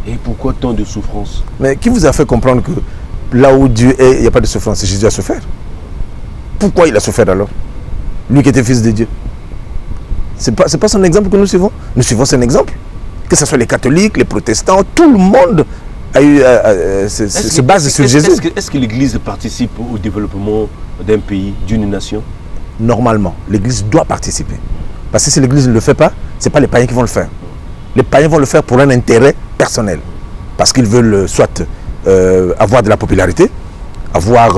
Speaker 6: Et pourquoi tant de souffrance? Mais
Speaker 7: qui vous a fait comprendre que là où Dieu est, il n'y a pas de souffrance? Jésus a souffert. Pourquoi il a souffert alors? Lui qui était fils de Dieu. Ce n'est pas son exemple que nous suivons. Nous suivons son exemple. Que ce soit les catholiques, les protestants, tout le monde a eu, se base sur Jésus.
Speaker 6: Est-ce que l'Église participe au développement d'un pays, d'une nation?
Speaker 7: Normalement, l'Église doit participer. Parce que si l'Église ne le fait pas, ce n'est pas les païens qui vont le faire. Les païens vont le faire pour un intérêt personnel. Parce qu'ils veulent soit avoir de la popularité, avoir,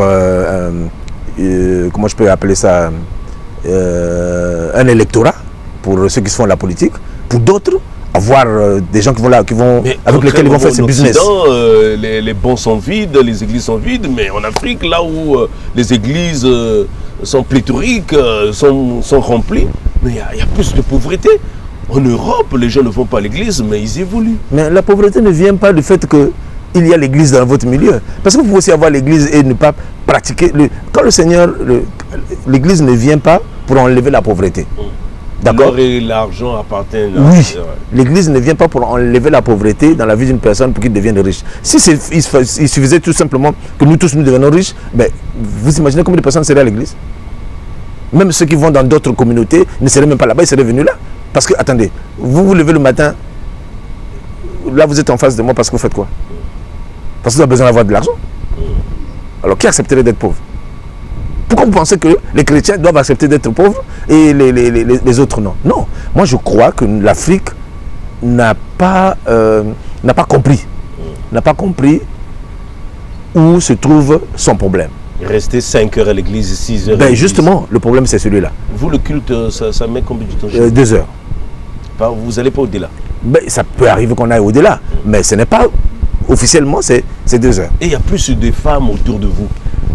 Speaker 7: comment je peux appeler ça, un électorat pour ceux qui font la politique. Pour d'autres, avoir des gens avec lesquels ils vont faire ce business.
Speaker 6: Les bons sont vides, les églises sont vides, mais en Afrique, là où les églises sont pléthoriques, sont remplies, mais il y a plus de pauvreté. En Europe, les gens ne vont pas à l'église, mais ils évoluent.
Speaker 7: Mais la pauvreté ne vient pas du fait qu'il y a l'église dans votre milieu. Parce que vous pouvez aussi avoir l'église et ne pas pratiquer. Quand le Seigneur, l'église ne vient pas pour enlever la pauvreté. D'accord.
Speaker 6: L'or et l'argent appartiennent.
Speaker 7: Oui, l'église ne vient pas pour enlever la pauvreté dans la vie d'une personne pour qu'il devienne riche. Si il suffisait tout simplement que nous tous nous devenions riches, ben, vous imaginez combien de personnes seraient à l'église? Même ceux qui vont dans d'autres communautés ne seraient même pas là-bas, ils seraient venus là. Parce que, attendez, vous vous levez le matin, là vous êtes en face de moi parce que vous faites quoi? Parce que vous avez besoin d'avoir de l'argent. Alors qui accepterait d'être pauvre? Pourquoi vous pensez que les chrétiens doivent accepter d'être pauvres et les autres non? Non. Moi je crois que l'Afrique n'a pas compris. N'a pas compris où se trouve son problème.
Speaker 6: Rester 5 heures à l'église, 6 heures.
Speaker 7: Ben justement, le problème c'est celui-là.
Speaker 6: Vous, le culte, ça met combien de temps?
Speaker 7: 2 heures.
Speaker 6: Vous n'allez pas au-delà?
Speaker 7: Ben, ça peut arriver qu'on aille au-delà, mais ce n'est pas officiellement, c'est 2 heures.
Speaker 6: Et il y a plus de femmes autour de vous,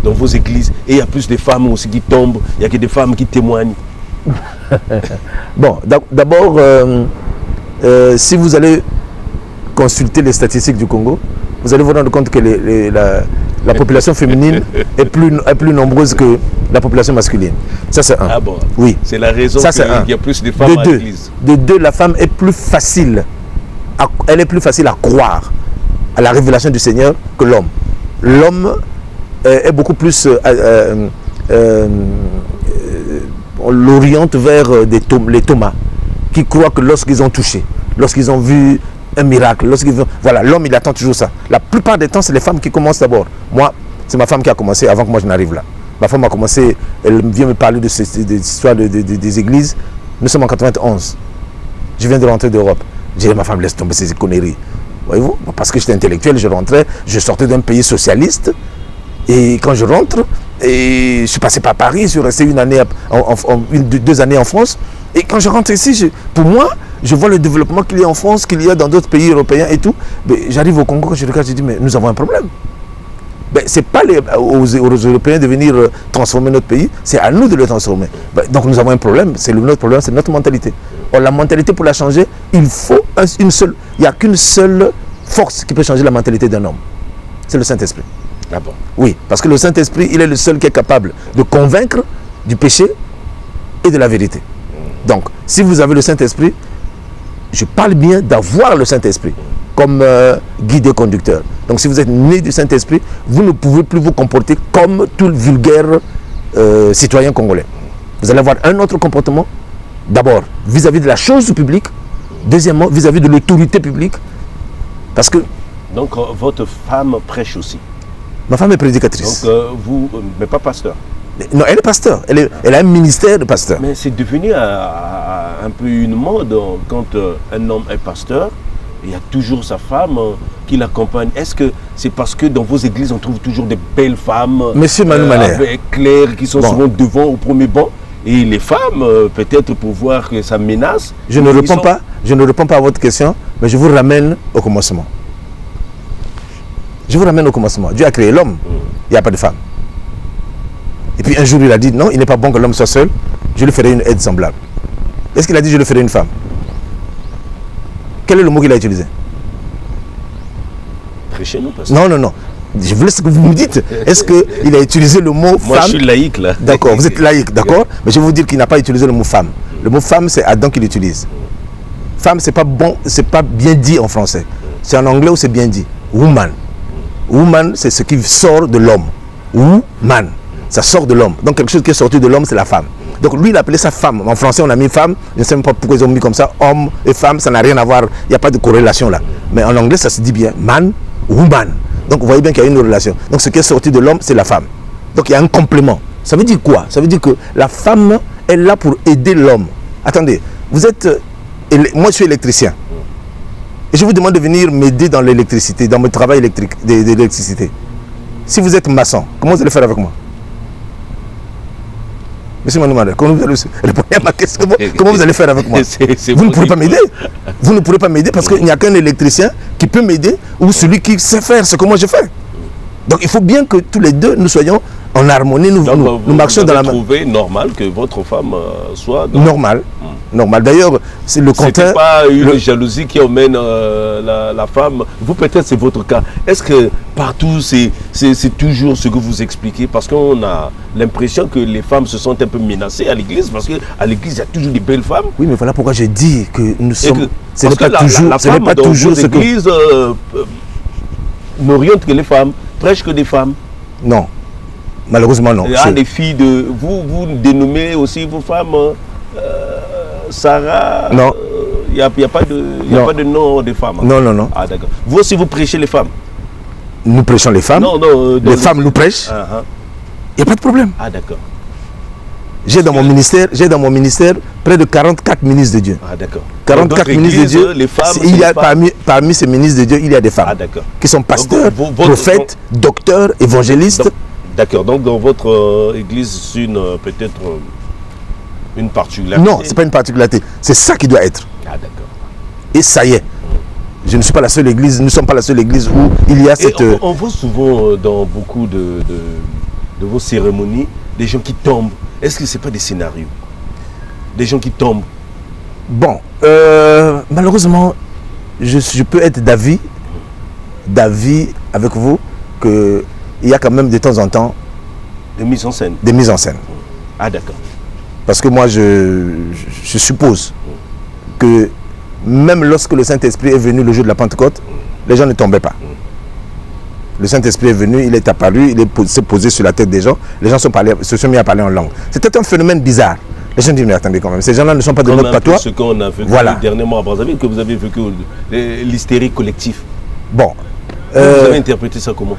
Speaker 6: dans vos églises, et il y a plus de femmes aussi qui tombent, il n'y a que des femmes qui témoignent.
Speaker 7: Bon, d'abord, si vous allez consulter les statistiques du Congo, vous allez vous rendre compte que la population féminine est plus nombreuse que la population masculine. Ça, c'est un.
Speaker 6: Ah bon?
Speaker 7: Oui.
Speaker 6: C'est la raison qu'il y a plus de femmes à l'église.
Speaker 7: De deux, la femme est plus facile. Elle est plus facile à croire à la révélation du Seigneur que l'homme. L'homme est beaucoup plus... on l'oriente vers les Thomas, qui croient que lorsqu'ils ont touché, lorsqu'ils ont vu un miracle, voilà, l'homme il attend toujours ça. La plupart des temps, c'est les femmes qui commencent d'abord. Moi, c'est ma femme qui a commencé avant que moi je n'arrive là. Ma femme a commencé, elle vient me parler de l'histoire des églises. Nous sommes en 91. Je viens de rentrer d'Europe. J'ai dit, ma femme, laisse tomber ces conneries. Voyez-vous? Parce que j'étais intellectuel, je rentrais, je sortais d'un pays socialiste. Et quand je rentre, et je suis passé par Paris, je suis resté 2 années en France. Et quand je rentre ici, pour moi, je vois le développement qu'il y a en France, qu'il y a dans d'autres pays européens et tout. J'arrive au Congo, quand je regarde, je dis, mais nous avons un problème. Ce n'est pas aux Européens de venir transformer notre pays, c'est à nous de le transformer. Donc nous avons un problème, notre problème, c'est notre mentalité. Or, la mentalité, pour la changer, il faut il n'y a qu'une seule force qui peut changer la mentalité d'un homme. C'est le Saint-Esprit.
Speaker 6: Ah bon?
Speaker 7: Oui, parce que le Saint-Esprit, il est le seul qui est capable de convaincre du péché et de la vérité. Donc, si vous avez le Saint-Esprit, je parle bien d'avoir le Saint-Esprit comme guide et conducteur. Donc, si vous êtes né du Saint-Esprit, vous ne pouvez plus vous comporter comme tout le vulgaire citoyen congolais. Vous allez avoir un autre comportement, d'abord vis-à-vis de la chose publique, deuxièmement vis-à-vis de l'autorité publique. Parce que...
Speaker 6: Donc, votre femme prêche aussi?
Speaker 7: Ma femme est prédicatrice.
Speaker 6: Donc, vous, mais pas pasteur?
Speaker 7: Non, elle est pasteur. Elle a un ministère de pasteur.
Speaker 6: Mais c'est devenu un peu une mode quand un homme est pasteur. Il y a toujours sa femme qui l'accompagne. Est-ce que c'est parce que dans vos églises, on trouve toujours des belles femmes avec claires qui sont souvent devant au premier banc? Et les femmes, peut-être pour voir que ça menace.
Speaker 7: Je ne réponds pas à votre question, mais je vous ramène au commencement. Je vous ramène au commencement. Dieu a créé l'homme. il n'y a pas de femme. Et puis un jour, il a dit, non, il n'est pas bon que l'homme soit seul, je lui ferai une aide semblable. Est-ce qu'il a dit, je lui ferai une femme? Quel est le mot qu'il a utilisé?
Speaker 6: Prêchez-nous, parce
Speaker 7: Non, non, non. Je vous laisse que vous me dites. Est-ce qu'il a utilisé le mot femme?
Speaker 6: Moi, je suis laïque, là.
Speaker 7: D'accord, vous êtes laïque, d'accord? Mais je vais vous dire qu'il n'a pas utilisé le mot femme. Le mot femme, c'est Adam qui l'utilise. Femme, c'est pas bon, c'est pas bien dit en français. C'est en anglais où c'est bien dit. Woman. Woman, c'est ce qui sort de l'homme. Woman. Ça sort de l'homme. Donc quelque chose qui est sorti de l'homme, c'est la femme. Donc lui, il appelait ça femme. En français, on a mis femme. Je ne sais même pas pourquoi ils ont mis comme ça. Homme et femme, ça n'a rien à voir. Il n'y a pas de corrélation là. Mais en anglais, ça se dit bien. Man, woman. Donc vous voyez bien qu'il y a une relation. Donc ce qui est sorti de l'homme, c'est la femme. Donc il y a un complément. Ça veut dire quoi? Ça veut dire que la femme est là pour aider l'homme. Attendez, vous êtes... moi, je suis électricien. Et je vous demande de venir m'aider dans l'électricité, dans mon travail électrique, d'électricité. Si vous êtes maçon, comment vous allez faire avec moi? Monsieur Manoumadou, comment vous allez répondre à ma question? Comment vous allez faire avec moi? Vous ne pourrez pas m'aider. Vous ne pourrez pas m'aider parce qu'il n'y a qu'un électricien qui peut m'aider ou celui qui sait faire ce que moi je fais. Donc il faut bien que tous les deux nous soyons en harmonie, nous marchions dans la main.
Speaker 6: Vous trouvez normal que votre femme soit...
Speaker 7: Normal. Normal. D'ailleurs, c'est le contraire.
Speaker 6: C'est pas une jalousie qui emmène la femme. Vous, peut-être, c'est votre cas. Est-ce que partout, c'est toujours ce que vous expliquez? Parce qu'on a l'impression que les femmes se sentent un peu menacées à l'église. Parce qu'à l'église, il y a toujours des belles femmes.
Speaker 7: Oui, mais voilà pourquoi j'ai dit que nous sommes...
Speaker 6: Ce n'est pas toujours ce que... L'église n'oriente que les femmes, prêche que des femmes.
Speaker 7: Non. Malheureusement, non.
Speaker 6: Il y a des filles de... Vous dénommez aussi vos femmes... Sarah,
Speaker 7: non.
Speaker 6: Il n'y a pas de nom de femmes.
Speaker 7: Non, non, non.
Speaker 6: Ah, d'accord. Vous aussi, vous prêchez les femmes?
Speaker 7: Nous prêchons les femmes.
Speaker 6: Non, non.
Speaker 7: Les femmes nous prêchent. Il n'y a pas de problème.
Speaker 6: Ah, d'accord.
Speaker 7: J'ai dans mon ministère près de 44 ministres de Dieu.
Speaker 6: Ah, d'accord.
Speaker 7: 44 ministres de Dieu.
Speaker 6: Les femmes,
Speaker 7: il y a parmi ces ministres de Dieu, il y a des femmes.
Speaker 6: Ah, d'accord.
Speaker 7: Qui sont pasteurs, prophètes, docteurs, évangélistes.
Speaker 6: D'accord. Donc dans votre église, c'est peut-être une particularité.
Speaker 7: Non, ce n'est pas une particularité. C'est ça qui doit être.
Speaker 6: Ah, d'accord.
Speaker 7: Et ça y est. Je ne suis pas la seule église, nous ne sommes pas la seule église où il y a cette...
Speaker 6: On voit souvent dans beaucoup de vos cérémonies des gens qui tombent. Est-ce que ce n'est pas des scénarios? Des gens qui tombent?
Speaker 7: Bon, malheureusement, je peux être d'avis avec vous qu'il y a quand même de temps en temps
Speaker 6: des mises en scène.
Speaker 7: Des mises en scène.
Speaker 6: Ah, d'accord.
Speaker 7: Parce que moi, je suppose que même lorsque le Saint-Esprit est venu le jour de la Pentecôte, les gens ne tombaient pas. Le Saint-Esprit est venu, il est apparu, il s'est posé sur la tête des gens, les gens se sont mis à parler en langue. C'était un phénomène bizarre. Les gens disent, mais attendez quand même, ces gens-là ne sont pas de notre patois.
Speaker 6: Ce qu'on a vécu dernièrement à Brazzaville, que vous avez vécu l'hystérie collective.
Speaker 7: Bon.
Speaker 6: Vous avez interprété ça comment?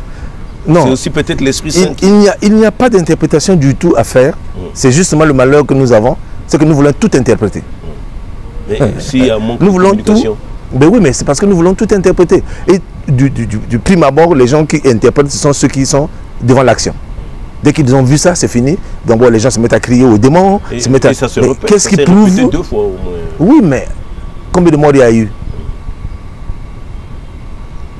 Speaker 7: Non.
Speaker 6: C'est aussi peut-être l'Esprit Saint.
Speaker 7: Il n'y a pas d'interprétation du tout à faire. C'est justement le malheur que nous avons, c'est que nous voulons tout interpréter.
Speaker 6: Mais s'il y a un manque de communication.
Speaker 7: Ben oui, mais c'est parce que nous voulons tout interpréter. Et du prime abord, les gens qui interprètent, ce sont ceux qui sont devant l'action. Dès qu'ils ont vu ça, c'est fini. Donc bon, les gens se mettent à crier aux démons. Qu'est-ce qui prouve?
Speaker 6: 2 fois au moins.
Speaker 7: Oui, mais combien de morts il y a eu?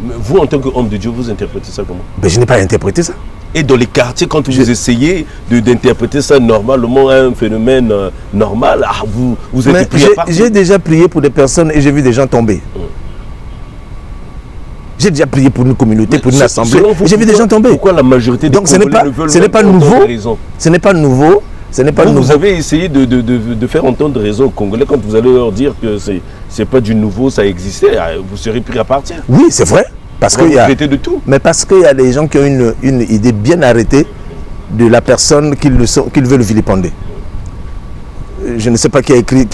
Speaker 6: Mais vous, en tant qu'homme de Dieu, vous interprétez ça comment?
Speaker 7: Ben, je n'ai pas interprété ça.
Speaker 6: Et dans les quartiers, quand vous essayez d'interpréter ça normalement, un phénomène normal, vous êtes prié à partir.
Speaker 7: J'ai déjà prié pour des personnes et j'ai vu des gens tomber. J'ai déjà prié pour une communauté, pour une assemblée. J'ai vu des gens tomber.
Speaker 6: Pourquoi la majorité des Congolais ne veulent pas entendre raison?
Speaker 7: Ce n'est pas nouveau.
Speaker 6: Vous avez essayé de faire entendre raison aux Congolais quand vous allez leur dire que c'est pas du nouveau, ça existait, vous serez pris à partir.
Speaker 7: Oui, c'est vrai. Parce qu'il y a
Speaker 6: de tout.
Speaker 7: Mais parce qu'il y a des gens qui ont une idée bien arrêtée de la personne qu'ils veulent vilipender. Je ne sais pas qui a écrit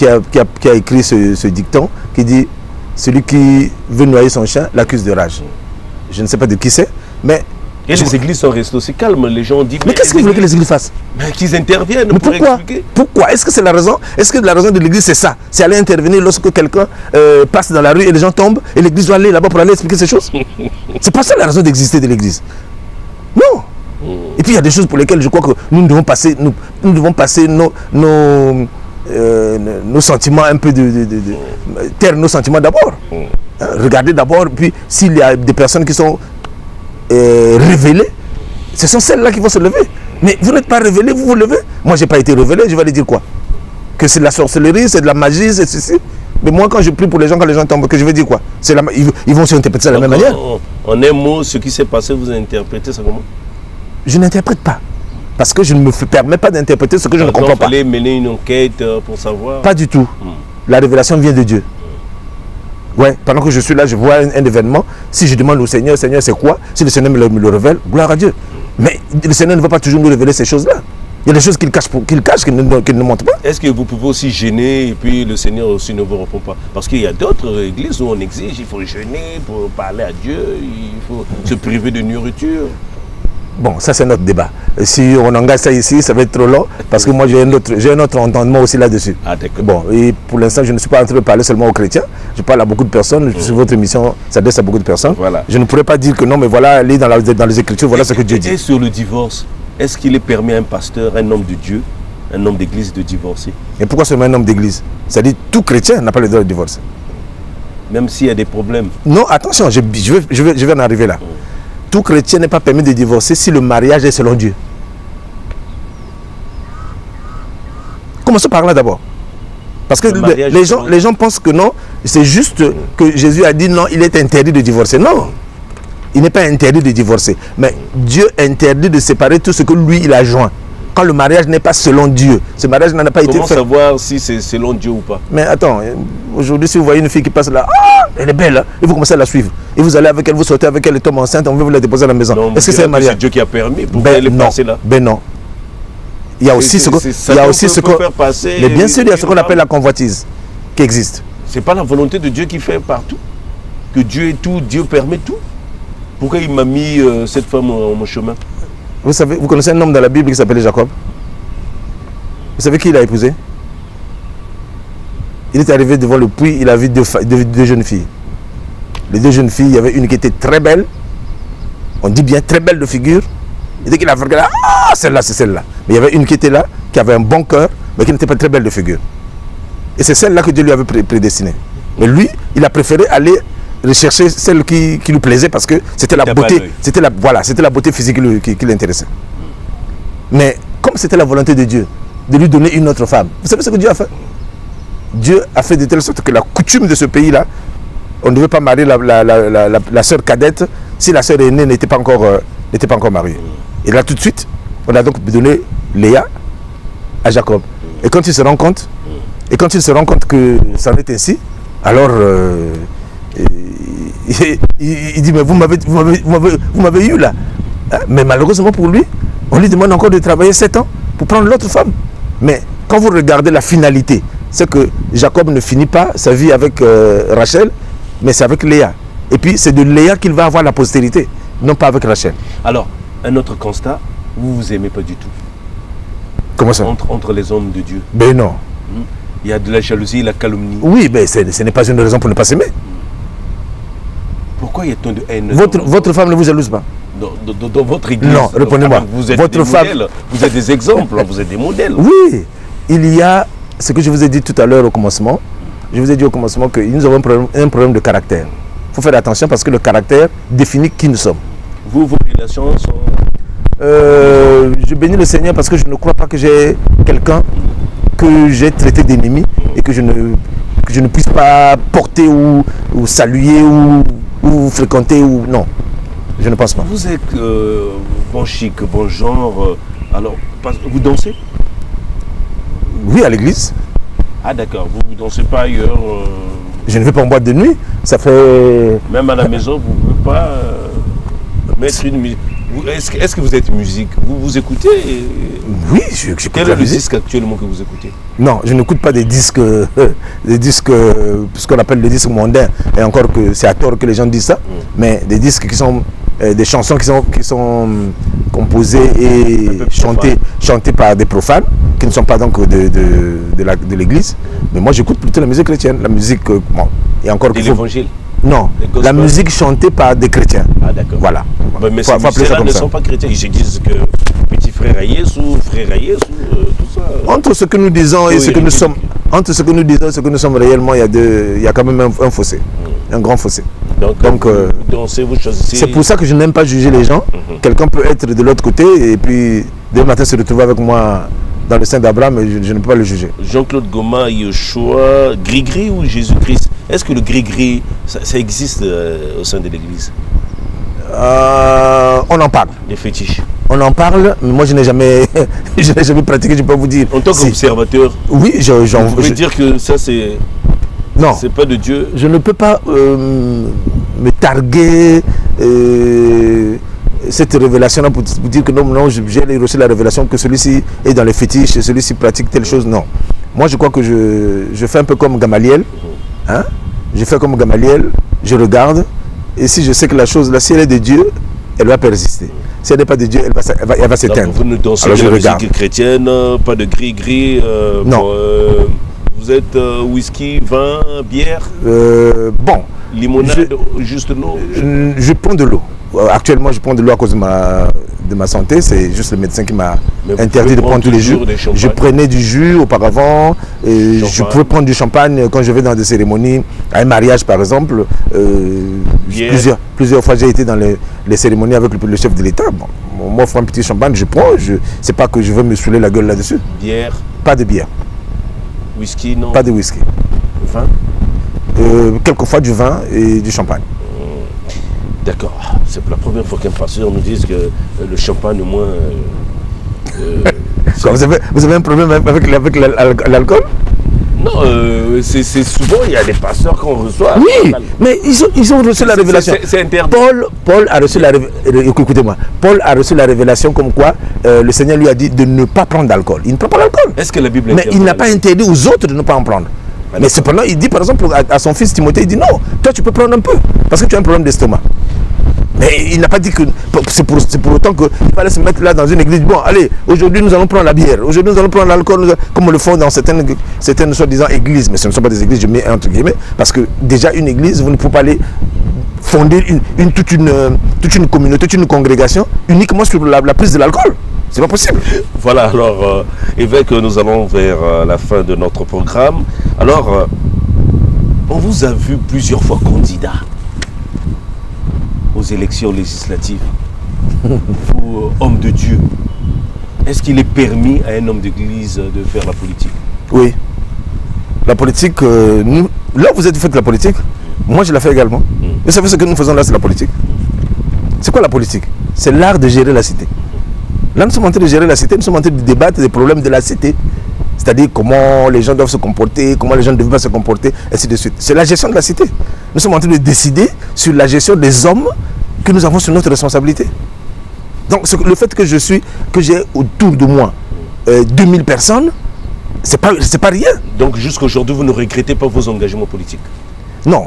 Speaker 7: ce dicton qui dit « Celui qui veut noyer son chien l'accuse de rage ». Je ne sais pas de qui c'est, mais...
Speaker 6: Et les églises sont restées aussi calmes, les gens disent...
Speaker 7: Mais qu'est-ce que vous voulez que les églises fassent?
Speaker 6: Qu'ils interviennent
Speaker 7: pour
Speaker 6: pourquoi
Speaker 7: expliquer. Pourquoi? Est-ce que c'est la raison? Est-ce que la raison de l'église c'est ça? C'est aller intervenir lorsque quelqu'un passe dans la rue et les gens tombent et l'église doit aller là-bas pour aller expliquer ces choses? C'est pas ça la raison d'exister de l'église. Non. Et puis il y a des choses pour lesquelles je crois que nous devons passer, nous devons passer nos sentiments un peu taire nos sentiments d'abord. Regardez d'abord, puis s'il y a des personnes qui sont révélées, Ce sont celles-là qui vont se lever. Mais vous n'êtes pas révélé, vous vous levez. Moi, je n'ai pas été révélé, je vais aller dire quoi? Que c'est de la sorcellerie, c'est de la magie, c'est ceci. Mais moi, quand je prie pour les gens, quand les gens tombent, que je vais dire quoi? Ils vont s'interpréter ça de la même manière.
Speaker 6: En un mot, ce qui s'est passé, vous interprétez ça comment? Je
Speaker 7: n'interprète pas. Parce que je ne me permets pas d'interpréter ce que je ne comprends pas.
Speaker 6: Il fallait mener une enquête pour savoir.
Speaker 7: Pas du tout. La révélation vient de Dieu. Ouais, pendant que je suis là, je vois un événement. Si je demande au Seigneur, Seigneur, c'est quoi? Si le Seigneur me le révèle, gloire à Dieu. Mais le Seigneur ne va pas toujours nous révéler ces choses-là. Il y a des choses qu'il cache, qu'il ne montre pas.
Speaker 6: Est-ce que vous pouvez aussi gêner et puis le Seigneur aussi ne vous répond pas? Parce qu'il y a d'autres églises où on exige, il faut jeûner pour parler à Dieu, il faut se priver de nourriture.
Speaker 7: Bon, ça c'est notre débat. Si on engage ça ici, ça va être trop long, parce que moi j'ai un autre entendement aussi là-dessus.
Speaker 6: Ah d'accord.
Speaker 7: Bon, et pour l'instant, je ne suis pas en train de parler seulement aux chrétiens. Je parle à beaucoup de personnes. Sur votre émission, ça s'adresse à beaucoup de personnes.
Speaker 6: Voilà.
Speaker 7: Je ne pourrais pas dire que non, mais voilà, aller dans les Écritures, voilà ce que Dieu dit.
Speaker 6: Et sur le divorce, est-ce qu'il est permis à un pasteur, un homme de Dieu, un homme d'église de divorcer?
Speaker 7: Et pourquoi seulement un homme d'église? C'est-à-dire tout chrétien n'a pas le droit de divorcer.
Speaker 6: Même s'il y a des problèmes?
Speaker 7: Non, attention, je vais en arriver là. Tout chrétien n'est pas permis de divorcer si le mariage est selon Dieu. Commençons par là d'abord. Parce que les gens pensent que non, c'est juste que Jésus a dit non, il est interdit de divorcer. Non, il n'est pas interdit de divorcer. Mais Dieu interdit de séparer tout ce que lui, il a joint. Quand le mariage n'est pas selon Dieu, ce mariage n'a pas été fait.
Speaker 6: Comment savoir si c'est selon Dieu ou pas?
Speaker 7: Mais attends, aujourd'hui, si vous voyez une fille qui passe là, elle est belle, hein, et vous commencez à la suivre. Et vous allez avec elle, vous sortez avec elle, elle tombe enceinte, on veut vous la déposer à la maison. Est-ce que c'est un mariage?
Speaker 6: C'est Dieu qui a permis. Pourquoi elle est passée là?
Speaker 7: Ben non. Il y a aussi ce qu'on
Speaker 6: faire passer.
Speaker 7: Mais bien sûr, il y a ce qu'on appelle la convoitise qui existe.
Speaker 6: C'est pas la volonté de Dieu qui fait partout. Que Dieu est tout, Dieu permet tout. Pourquoi il m'a mis cette femme en mon chemin?
Speaker 7: Vous savez, vous connaissez un homme dans la Bible qui s'appelait Jacob? Vous savez qui il a épousé? Il est arrivé devant le puits, il a vu deux jeunes filles. Les deux jeunes filles, il y avait une qui était très belle. On dit bien très belle de figure. Et dès qu'il a regardé, celle-là, c'est celle-là. Mais il y avait une qui était là, qui avait un bon cœur, mais qui n'était pas très belle de figure. Et c'est celle-là que Dieu lui avait prédestinée. Mais lui, il a préféré aller rechercher celle qui lui plaisait parce que c'était la beauté, c'était la beauté physique qui l'intéressait. Mais comme c'était la volonté de Dieu de lui donner une autre femme, vous savez ce que Dieu a fait? Dieu a fait de telle sorte que la coutume de ce pays-là, on ne devait pas marier la sœur cadette si la sœur aînée n'était pas encore mariée. Et là tout de suite, on a donc donné Léa à Jacob. Et quand il se rend compte, que ça en est ainsi, alors il dit mais vous m'avez eu là. Mais malheureusement pour lui, on lui demande encore de travailler 7 ans pour prendre l'autre femme. Mais quand vous regardez la finalité, c'est que Jacob ne finit pas sa vie avec Rachel, mais c'est avec Léa. Et puis c'est de Léa qu'il va avoir la postérité, non pas avec Rachel.
Speaker 6: Alors, un autre constat, vous vous aimez pas du tout.
Speaker 7: Comment ça?
Speaker 6: Entre les hommes de Dieu.
Speaker 7: Ben non.
Speaker 6: Il y a de la jalousie, la calomnie.
Speaker 7: Oui, mais ce n'est pas une raison pour ne pas s'aimer.
Speaker 6: Pourquoi il y a tant de haine?
Speaker 7: Votre femme ne vous jalouse pas?
Speaker 6: Dans votre église?
Speaker 7: Non, répondez-moi.
Speaker 6: Vous êtes des modèles, vous êtes des exemples, vous êtes des modèles.
Speaker 7: Oui, il y a ce que je vous ai dit tout à l'heure au commencement. Je vous ai dit au commencement que nous avons un problème de caractère. Il faut faire attention parce que le caractère définit qui nous sommes.
Speaker 6: Vos relations sont...
Speaker 7: je bénis le Seigneur parce que je ne crois pas que j'ai quelqu'un que j'ai traité d'ennemi et que je ne puisse pas porter ou saluer ou fréquenter ou non. Je ne pense pas.
Speaker 6: Vous êtes bon chic, bon genre. Alors, vous dansez?
Speaker 7: Oui, à l'église.
Speaker 6: Ah d'accord, vous ne dansez pas ailleurs?
Speaker 7: Je ne vais pas en boîte de nuit. Ça fait...
Speaker 6: Même à la maison, vous ne pouvez pas mettre une musique. Est-ce que vous êtes musique? Vous écoutez?
Speaker 7: Oui, j'écoute.
Speaker 6: Quel est le disque actuellement que vous écoutez?
Speaker 7: Non, je n'écoute pas des disques, ce qu'on appelle des disques mondains. Et encore que c'est à tort que les gens disent ça. Mais des disques qui sont des chansons qui sont composées et chantées par des profanes, qui ne sont pas donc de l'église. Mais moi j'écoute plutôt la musique chrétienne, la musique... bon, et encore
Speaker 6: de l'évangile?
Speaker 7: Non, la musique chantée par des chrétiens.
Speaker 6: Ah d'accord.
Speaker 7: Voilà.
Speaker 6: Mais ces musiciens-là ne sont pas chrétiens. Ils se disent que petit frère Yésus, frère Yésus, tout ça.
Speaker 7: Entre ce que nous disons et ce que nous sommes, entre ce que nous disons et ce que nous sommes réellement, il y a quand même un fossé, un grand fossé.
Speaker 6: Donc vous dansez, vous choisissez...
Speaker 7: C'est pour ça que je n'aime pas juger les gens. Quelqu'un peut être de l'autre côté et puis demain matin se retrouver avec moi dans le sein d'Abraham et je ne peux pas le juger.
Speaker 6: Jean-Claude Goma, Yeshua, Gris-Gris ou Jésus-Christ? Est-ce que le Gris-Gris, ça existe au sein de l'église?
Speaker 7: On en parle.
Speaker 6: Les fétiches.
Speaker 7: On en parle, mais moi je n'ai jamais, jamais pratiqué, je peux vous dire.
Speaker 6: En tant qu'observateur,
Speaker 7: oui,
Speaker 6: vous pouvez dire que ça c'est...
Speaker 7: Non.
Speaker 6: C'est pas de Dieu.
Speaker 7: Je ne peux pas me targuer cette révélation-là pour dire que non, j'ai reçu la révélation que celui-ci est dans les fétiches, celui-ci pratique telle chose. Non. Moi je crois que je fais un peu comme Gamaliel. Hein? Je fais comme Gamaliel, je regarde. Et si je sais que la chose, là, si elle est de Dieu, elle va persister. Si elle n'est pas de Dieu, elle va s'éteindre.
Speaker 6: Vous ne dansez pas de musique chrétienne, pas de gris-gris.
Speaker 7: Non.
Speaker 6: Vous êtes whisky, vin, bière,
Speaker 7: bon.
Speaker 6: Limonade, juste l'eau.
Speaker 7: Je prends de l'eau. Actuellement, je prends de l'eau à cause de ma santé. C'est juste le médecin qui m'a interdit de prendre tous les jours. Je prenais du jus auparavant. Je pouvais prendre du champagne quand je vais dans des cérémonies. À un mariage, par exemple. Plusieurs fois, j'ai été dans les cérémonies avec le chef de l'État. Bon, on m'offre un petit champagne, je prends. C'est pas que je veux me saouler la gueule là-dessus.
Speaker 6: Bière?
Speaker 7: Pas de bière.
Speaker 6: Whisky, non?
Speaker 7: Pas de whisky.
Speaker 6: Vin?
Speaker 7: Quelquefois du vin et du champagne.
Speaker 6: D'accord. C'est pour la première fois qu'un pasteur nous dise que le champagne au moins...
Speaker 7: vous avez un problème avec l'alcool?
Speaker 6: Non, c'est souvent, il y a des pasteurs qu'on reçoit.
Speaker 7: Oui, mais ils ont reçu la révélation.
Speaker 6: C'est interdit.
Speaker 7: Paul a reçu la révélation. Écoutez-moi. Paul a reçu la révélation comme quoi le Seigneur lui a dit de ne pas prendre d'alcool. Il ne prend pas l'alcool.
Speaker 6: Est-ce que la Bible
Speaker 7: Mais il n'a pas interdit aux autres de ne pas en prendre. Mais cependant, il dit par exemple à son fils Timothée, il dit non, toi tu peux prendre un peu, parce que tu as un problème d'estomac. Mais il n'a pas dit que c'est pour autant qu'il fallait se mettre là dans une église. Bon, allez, aujourd'hui nous allons prendre la bière, aujourd'hui nous allons prendre l'alcool, comme on le font dans certaines soi-disant églises. Mais ce ne sont pas des églises, je mets entre guillemets, parce que déjà une église, vous ne pouvez pas aller fonder toute une communauté, toute une congrégation uniquement sur la prise de l'alcool. C'est pas possible.
Speaker 6: Voilà, alors, évêque, nous allons vers la fin de notre programme. Alors, on vous a vu plusieurs fois candidat aux élections législatives. Vous, homme de Dieu, est-ce qu'il est permis à un homme d'église de faire la politique?
Speaker 7: Oui. La politique, là vous êtes fait de la politique, moi je la fais également. Vous savez ce que nous faisons là, c'est la politique. C'est quoi la politique? C'est l'art de gérer la cité. Là, nous sommes en train de gérer la cité, nous sommes en train de débattre des problèmes de la cité. C'est-à-dire comment les gens doivent se comporter, comment les gens ne doivent pas se comporter, ainsi de suite. C'est la gestion de la cité. Nous sommes en train de décider sur la gestion des hommes que nous avons sur notre responsabilité. Donc, le fait que j'ai autour de moi 2000 personnes, c'est pas rien.
Speaker 6: Donc, jusqu'à aujourd'hui, vous ne regrettez pas vos engagements politiques?
Speaker 7: Non.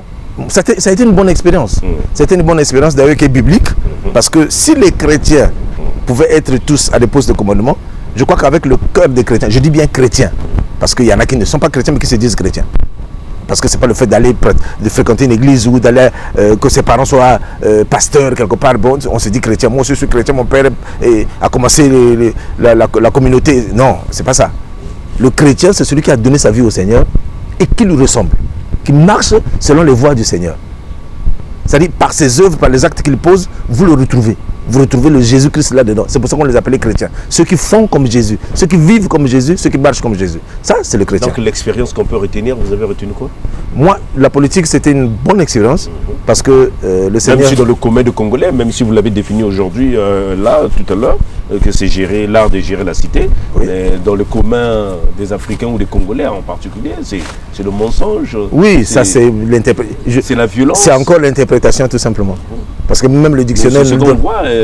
Speaker 7: Ça a été une bonne expérience. C'était une bonne expérience d'ailleurs qui est biblique. Parce que si les chrétiens pouvaient être tous à des postes de commandement, je crois qu'avec le cœur des chrétiens, je dis bien chrétiens, parce qu'il y en a qui ne sont pas chrétiens mais qui se disent chrétiens. Parce que ce n'est pas le fait de fréquenter une église ou d'aller que ses parents soient pasteurs quelque part. Bon, on se dit chrétien. Moi aussi je suis chrétien, mon père a commencé la communauté. Non, c'est pas ça. Le chrétien, c'est celui qui a donné sa vie au Seigneur et qui lui ressemble, qui marche selon les voies du Seigneur. C'est-à-dire par ses œuvres, par les actes qu'il pose, vous le retrouvez. Vous retrouvez le Jésus-Christ là-dedans. C'est pour ça qu'on les appelait chrétiens. Ceux qui font comme Jésus, ceux qui vivent comme Jésus, ceux qui marchent comme Jésus. Ça, c'est le chrétien.
Speaker 6: Donc l'expérience qu'on peut retenir, vous avez retenu quoi?
Speaker 7: Moi, la politique, c'était une bonne expérience. Parce que le Seigneur...
Speaker 6: Même si dans le commun de Congolais, même si vous l'avez défini aujourd'hui, là, tout à l'heure, que c'est gérer l'art de gérer la cité, oui. Mais dans le commun des Africains ou des Congolais en particulier, c'est le mensonge.
Speaker 7: Oui, ça c'est l'interprétation.
Speaker 6: C'est la violence.
Speaker 7: C'est encore l'interprétation tout simplement. Parce que même le dictionnaire...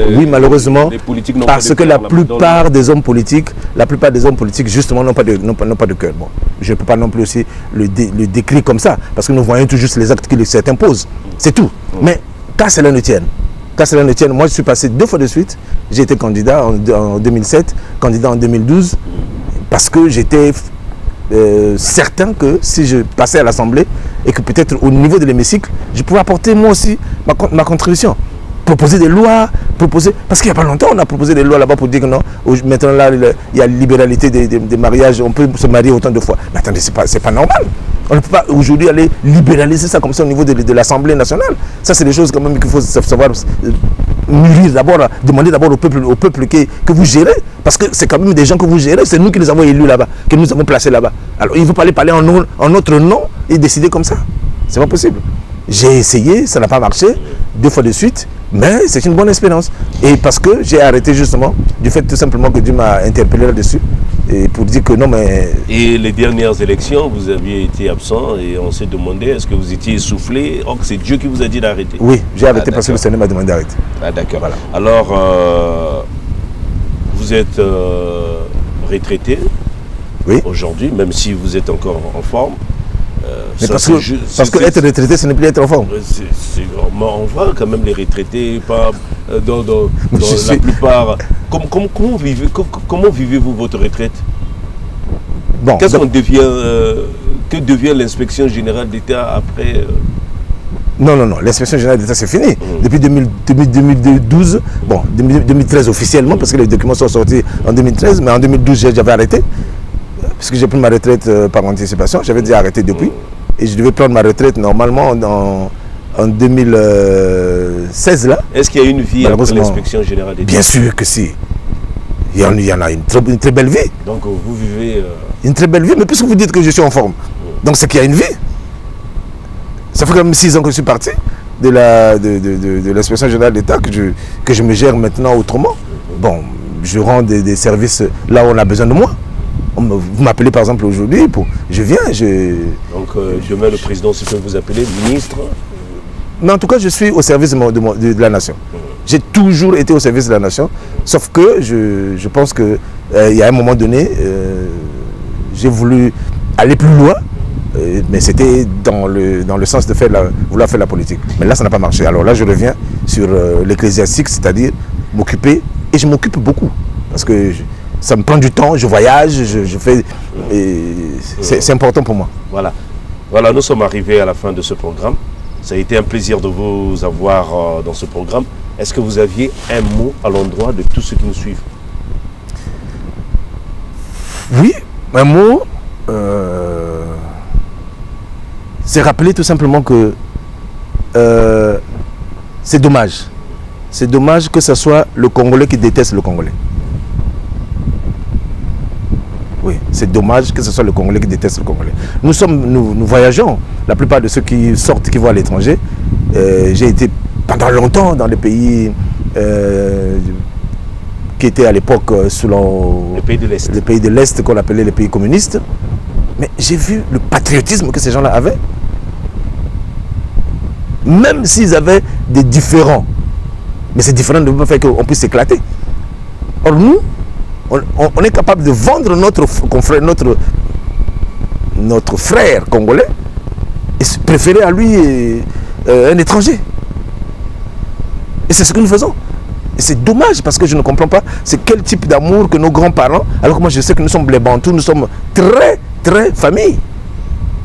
Speaker 7: oui, malheureusement, parce que la plupart des hommes politiques, justement, n'ont pas de cœur. Bon, je ne peux pas non plus aussi le décrire comme ça, parce que nous voyons tout juste les actes que certains posent. C'est tout. Mais qu'à cela ne tienne, moi je suis passé 2 fois de suite. J'ai été candidat en 2007, candidat en 2012, parce que j'étais certain que si je passais à l'Assemblée et que peut-être au niveau de l'hémicycle, je pouvais apporter moi aussi ma contribution. Proposer des lois, parce qu'il n'y a pas longtemps on a proposé des lois là-bas pour dire que non, maintenant là il y a libéralité des mariages, on peut se marier autant de fois. Mais attendez, c'est pas normal. On ne peut pas aujourd'hui aller libéraliser ça comme ça au niveau de l'Assemblée nationale. Ça, c'est des choses quand même qu'il faut savoir mûrir d'abord, demander d'abord au peuple que vous gérez. Parce que c'est quand même des gens que vous gérez. C'est nous qui les avons élus là-bas, que nous avons placés là-bas. Alors, il ne faut pas aller parler en notre nom et décider comme ça. C'est pas possible. J'ai essayé, ça n'a pas marché, 2 fois de suite, mais c'est une bonne expérience. Et parce que j'ai arrêté justement, du fait tout simplement que Dieu m'a interpellé là-dessus, et pour dire que non, mais...
Speaker 6: Et les dernières élections, vous aviez été absent et on s'est demandé, est-ce que vous étiez essoufflé? Or, c'est Dieu qui vous a dit d'arrêter.
Speaker 7: Oui, j'ai arrêté parce que le Seigneur m'a demandé d'arrêter.
Speaker 6: Ah, d'accord. Voilà. Alors, vous êtes retraité aujourd'hui, même si vous êtes encore en forme.
Speaker 7: Mais parce que être retraité, ce n'est plus être en forme.
Speaker 6: On voit quand même les retraités, pas dans la plupart. Comment vivez-vous votre retraite?
Speaker 7: Bon,
Speaker 6: que devient l'inspection générale d'État après
Speaker 7: Non, l'inspection générale d'État c'est fini. Depuis 2012, bon, 2013 officiellement, parce que les documents sont sortis en 2013, mais en 2012 j'avais arrêté. Parce que j'ai pris ma retraite par anticipation, j'avais déjà arrêté depuis. Et je devais prendre ma retraite normalement en 2016 là.
Speaker 6: Est-ce qu'il y a une vie après l'inspection générale d'État?
Speaker 7: Bien sûr que si. Il y en a une très belle vie.
Speaker 6: Donc vous vivez...
Speaker 7: Une très belle vie, mais puisque vous dites que je suis en forme, donc c'est qu'il y a une vie. Ça fait quand même 6 ans que je suis parti de l'inspection générale d'État, que je me gère maintenant autrement. Bon, je rends des services là où on a besoin de moi. Vous m'appelez par exemple aujourd'hui, je viens,
Speaker 6: Donc demain le président se fait vous appeler ministre.
Speaker 7: Mais en tout cas je suis au service de la nation. J'ai toujours été au service de la nation, sauf que je pense qu'il y a un moment donné, j'ai voulu aller plus loin, mais c'était dans le sens de vouloir faire la politique. Mais là ça n'a pas marché. Alors là je reviens sur l'ecclésiastique, c'est-à-dire m'occuper, et je m'occupe beaucoup, parce que ça me prend du temps, je voyage, je fais... C'est important pour moi.
Speaker 6: Voilà, nous sommes arrivés à la fin de ce programme. Ça a été un plaisir de vous avoir dans ce programme. Est-ce que vous aviez un mot à l'endroit de tous ceux qui nous suivent?
Speaker 7: Oui, un mot, c'est rappeler tout simplement que c'est dommage. C'est dommage que ce soit le Congolais qui déteste le Congolais. Oui, c'est dommage que ce soit le Congolais qui déteste le Congolais. Nous voyageons. La plupart de ceux qui sortent, qui vont à l'étranger, j'ai été pendant longtemps dans les pays qui étaient à l'époque selon les pays de l'Est qu'on appelait les pays communistes. Mais j'ai vu le patriotisme que ces gens-là avaient. Même s'ils avaient des différends. Mais ces différends ne peuvent pas faire qu'on puisse s'éclater. Or nous, on est capable de vendre notre confrère, notre frère congolais et préférer à lui un étranger. Et c'est ce que nous faisons. Et c'est dommage parce que je ne comprends pas c'est quel type d'amour que nos grands-parents, alors que moi je sais que nous sommes les Bantous, nous sommes très famille.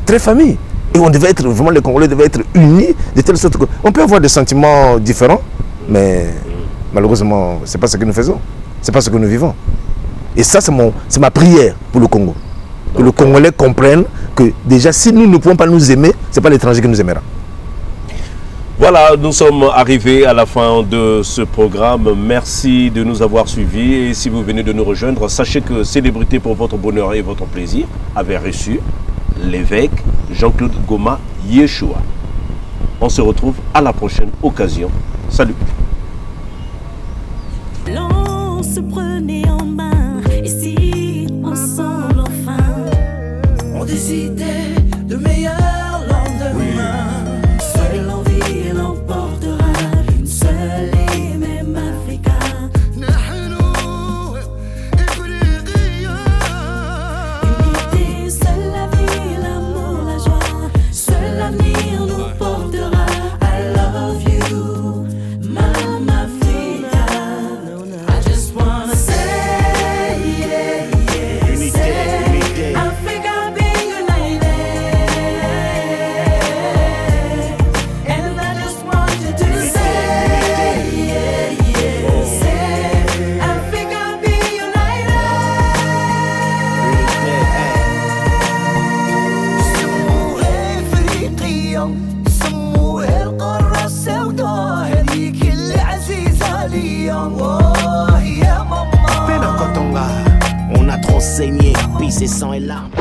Speaker 7: Très famille. Et on devait être, vraiment les Congolais devaient être unis de telle sorte qu'on peut avoir des sentiments différents, mais malheureusement, c'est pas ce que nous faisons. C'est pas ce que nous vivons. Et ça, c'est ma prière pour le Congo. Que le Congolais comprenne que déjà, si nous ne pouvons pas nous aimer, ce n'est pas l'étranger qui nous aimera.
Speaker 6: Voilà, nous sommes arrivés à la fin de ce programme. Merci de nous avoir suivis. Et si vous venez de nous rejoindre, sachez que Célébrité pour votre bonheur et votre plaisir avait reçu l'évêque Jean-Claude Goma Yeshua. On se retrouve à la prochaine occasion. Salut.
Speaker 3: L'on se prenait en main, et si ensemble enfin on décidait de meilleurs lendemains. Seule l'envie l'emportera, une seule et même Africa. Unité, seule la vie, l'amour, la joie, seul l'avenir nous portera. I love you, Mama Africa. I just wanna say, yeah, say, Africa be united.
Speaker 4: Lion. Oh, yeah, maman.
Speaker 5: On a trop saigné, pis c'est sang et larmes.